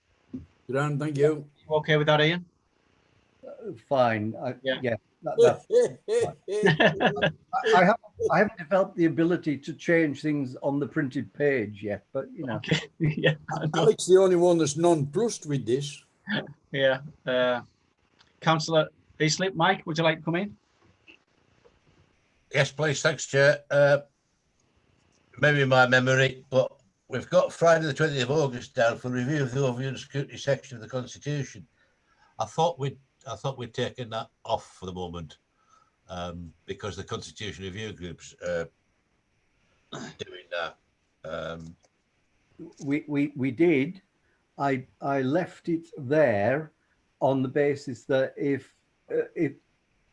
Grand, thank you. Okay with that, Ian? fine. Yeah. I haven't developed the ability to change things on the printed page yet, but you know. Okay. Yeah. Alex, the only one that's nonplussed with this. Yeah. Councillor Eastleigh, Mike, would you like to come in? Yes, please. Thanks, Chair. Maybe my memory, but we've got Friday the 20th of August down for review of the overview and scrutiny section of the Constitution. I thought we'd taken that off for the moment because the Constitution Review Group's doing that. We did. I left it there on the basis that if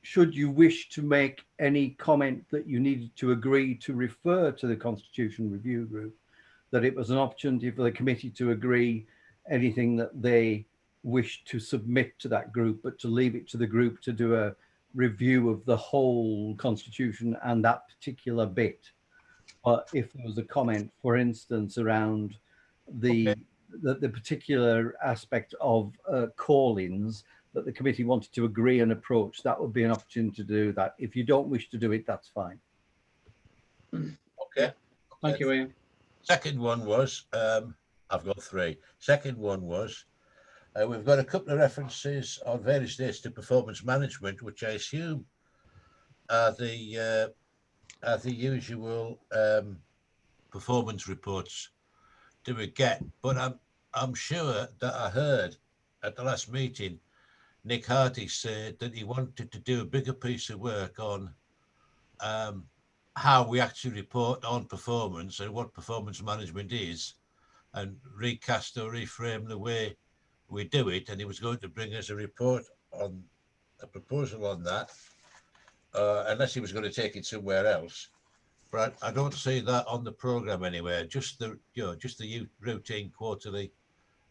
should you wish to make any comment that you needed to agree to refer to the Constitution Review Group, that it was an opportunity for the committee to agree anything that they wished to submit to that group, but to leave it to the group to do a review of the whole Constitution and that particular bit. But if there was a comment, for instance, around the particular aspect of call-ins that the committee wanted to agree and approach, that would be an opportunity to do that. If you don't wish to do it, that's fine. Okay. Thank you, Ian. Second one was, I've got three. Second one was, we've got a couple of references on various dates to performance management, which I assume are the usual performance reports do we get. But I'm sure that I heard at the last meeting Nick Hardy said that he wanted to do a bigger piece of work on how we actually report on performance and what performance management is, and recast or reframe the way we do it. And he was going to bring us a report on a proposal on that, unless he was going to take it somewhere else. But I don't see that on the programme anywhere. Just the routine quarterly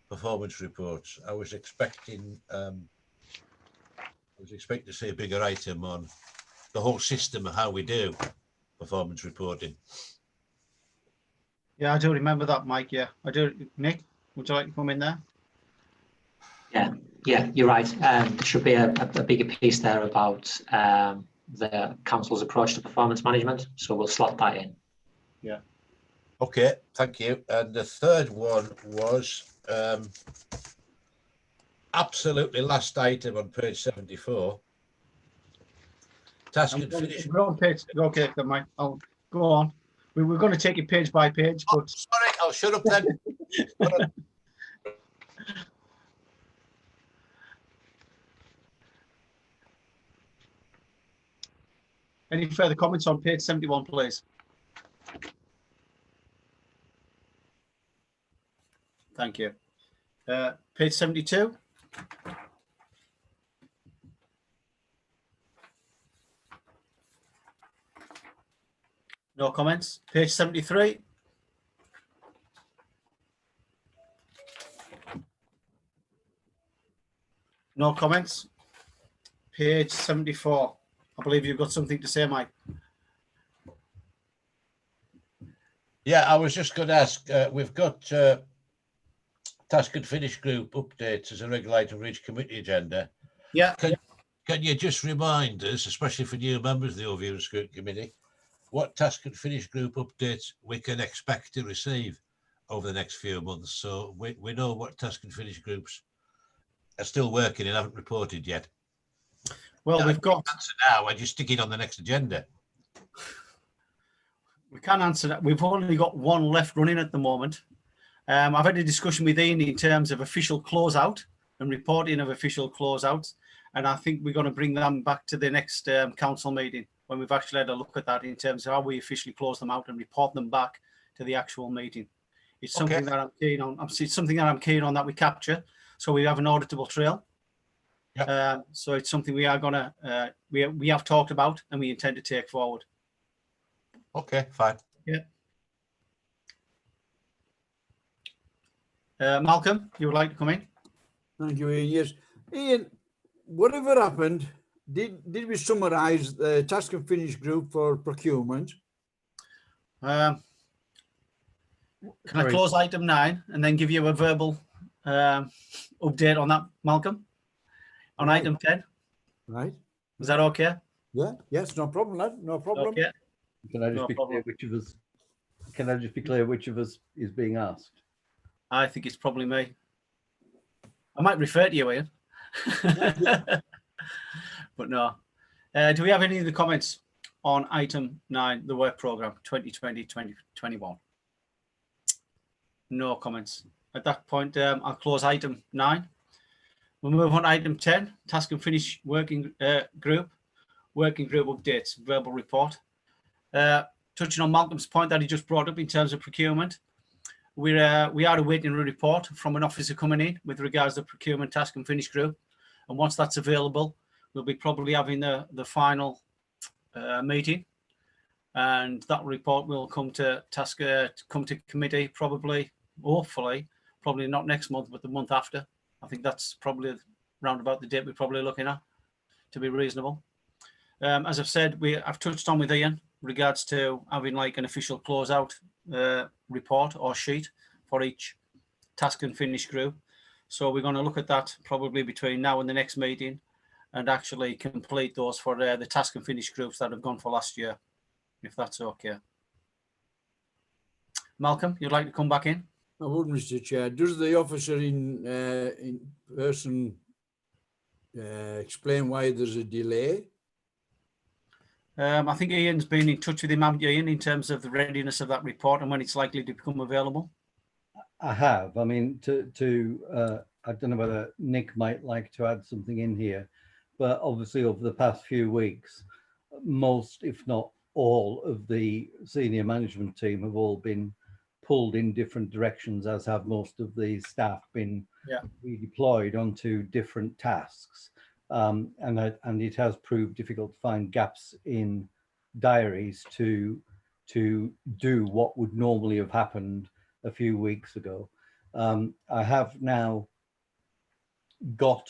performance reports. I was expecting to see a bigger item on the whole system of how we do performance reporting. Yeah, I do remember that, Mike. Yeah, I do. Nick, would you like to come in there? Yeah, you're right. There should be a bigger piece there about the council's approach to performance management. So we'll slot that in. Yeah. Okay, thank you. And the third one was absolutely last item on page 74. Task and finish. We're on page. Okay, Mike. I'll go on. We were going to take it page by page, but sorry, I'll shut up then. Any further comments on page 71, please? Thank you. Page 72. No comments. Page 73. No comments. Page 74. I believe you've got something to say, Mike. Yeah, I was just going to ask, we've got task and finish group updates as a regular item for each committee agenda. Yeah. Can you just remind us, especially for new members of the Overview and Scrutiny Committee, what task and finish group updates we can expect to receive over the next few months, so we know what task and finish groups are still working and haven't reported yet? Well, we've got answer now. I just stick it on the next agenda. We can answer that. We've only got one left running at the moment. I've had a discussion with Ian in terms of official closeout and reporting of official closeouts, and I think we're going to bring them back to the next council meeting when we've actually had a look at that in terms of how we officially close them out and report them back to the actual meeting. It's something that I'm keen on. It's something that I'm keen on that we capture, so we have an auditable trail. Yep. So it's something we are going to we have talked about and we intend to take forward. Okay, fine. Yeah. Malcolm, you would like to come in? Thank you, Ian. Yes, Ian, whatever happened, did we summarise the task and finish group for procurement? Can I close item 9 and then give you a verbal update on that, Malcolm? On item 10? Right. Is that okay? Yeah. Yes. No problem, lad. No problem. Okay. Can I just No be problem. clear which of us? Can I just be clear which of us is being asked? I think it's probably me. I might refer to you, Ian. But no. Do we have any other comments on item 9, the work programme 2020-2021? No comments. At that point, I'll close item 9. We'll move on to item 10, task and finish working group updates, verbal report. Touching on Malcolm's point that he just brought up in terms of procurement, we are awaiting a report from an officer coming in with regards to the procurement task and finish group. And once that's available, we'll be probably having the final meeting, and that report will come to committee probably, hopefully, probably not next month, but the month after. I think that's probably round about the date we're probably looking at, to be reasonable. As I've said, I've touched on with Ian regards to having like an official closeout report or sheet for each task and finish group. So we're going to look at that probably between now and the next meeting, and actually complete those for the task and finish groups that have gone for last year, if that's okay. Malcolm, you'd like to come back in? I would, Mr. Chair. Does the officer in person explain why there's a delay? I think Ian's been in touch with him, haven't you, Ian, in terms of the readiness of that report and when it's likely to become available? I have. I mean, I don't know whether Nick might like to add something in here, but obviously over the past few weeks, most, if not all, of the senior management team have all been pulled in different directions, as have most of the staff been redeployed onto different tasks. And it has proved difficult to find gaps in diaries to do what would normally have happened a few weeks ago. I have now got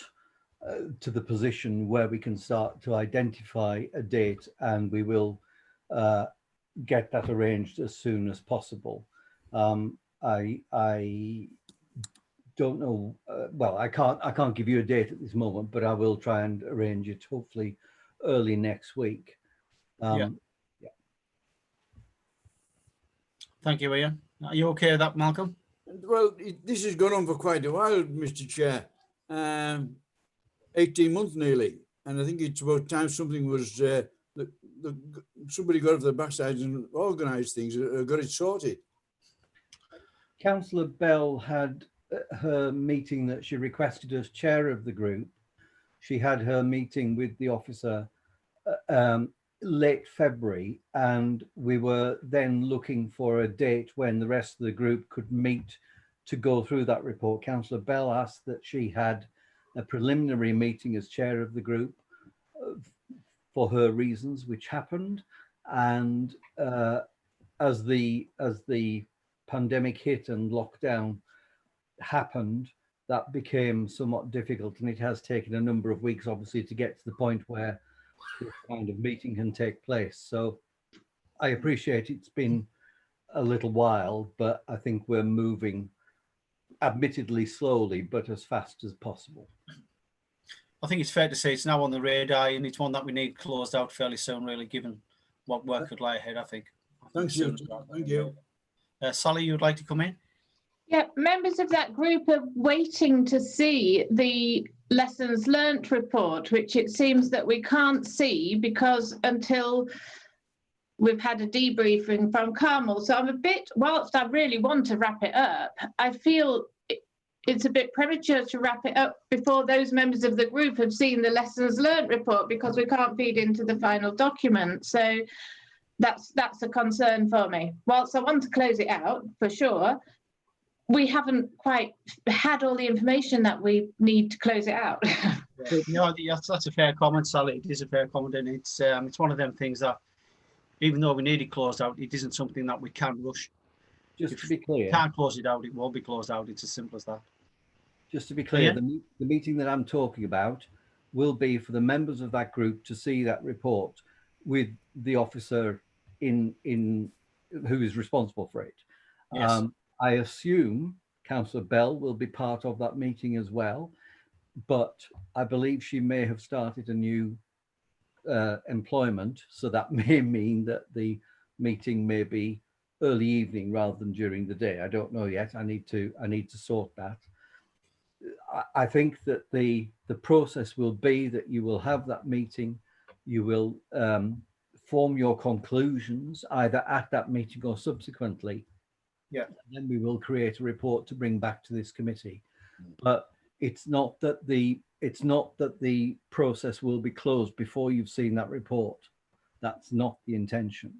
to the position where we can start to identify a date, and we will get that arranged as soon as possible. I don't know. Well, I can't give you a date at this moment, but I will try and arrange it hopefully early next week. Thank you, Ian. Are you okay with that, Malcolm? Well, this has gone on for quite a while, Mr. Chair. 18 months nearly, and I think it's about time something was somebody got off their backside and organised things, got it sorted. Councillor Bell had her meeting that she requested as chair of the group. She had her meeting with the officer late February, and we were then looking for a date when the rest of the group could meet to go through that report. Councillor Bell asked that she had a preliminary meeting as chair of the group for her reasons, which happened. And as the pandemic hit and lockdown happened, that became somewhat difficult, and it has taken a number of weeks, obviously, to get to the point where this kind of meeting can take place. So I appreciate it's been a little while, but I think we're moving, admittedly slowly, but as fast as possible. I think it's fair to say it's now on the radar, and it's one that we need closed out fairly soon, really, given what work could lie ahead, I think. Thank you. Thank you. Sally, you would like to come in? Yeah, members of that group are waiting to see the lessons learnt report, which it seems that we can't see because until we've had a debriefing from Carmel. So I'm a bit, whilst I really want to wrap it up, I feel it's a bit premature to wrap it up before those members of the group have seen the lessons learnt report, because we can't feed into the final document. So that's a concern for me. Whilst I want to close it out for sure, we haven't quite had all the information that we need to close it out. No, that's a fair comment, Sally. It is a fair comment, and it's one of them things that, even though we need it closed out, it isn't something that we can rush. Just to be clear, if we can't close it out, it won't be closed out. It's as simple as that. Just to be clear, the meeting that I'm talking about will be for the members of that group to see that report with the officer in who is responsible for it. Yes. I assume Councillor Bell will be part of that meeting as well. but I believe she may have started a new employment, so that may mean that the meeting may be early evening rather than during the day. I don't know yet. I need to sort that. I think that the process will be that you will have that meeting, you will form your conclusions either at that meeting or subsequently. Yeah. Then we will create a report to bring back to this committee. But it's not that the process will be closed before you've seen that report. That's not the intention.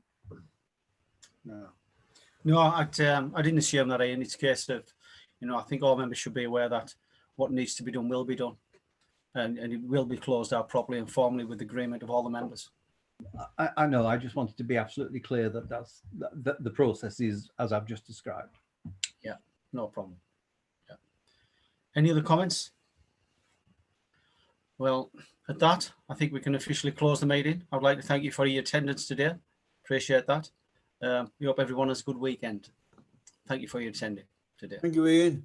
No, I didn't assume that, Ian. It's a case of, I think all members should be aware that what needs to be done will be done, and it will be closed out properly and formally with agreement of all the members. I know. I just wanted to be absolutely clear that that the process is as I've just described. Yeah, no problem. Yeah. Any other comments? Well, at that, I think we can officially close the meeting. I'd like to thank you for your attendance today. Appreciate that. We hope everyone has a good weekend. Thank you for your attending today. Thank you, Ian.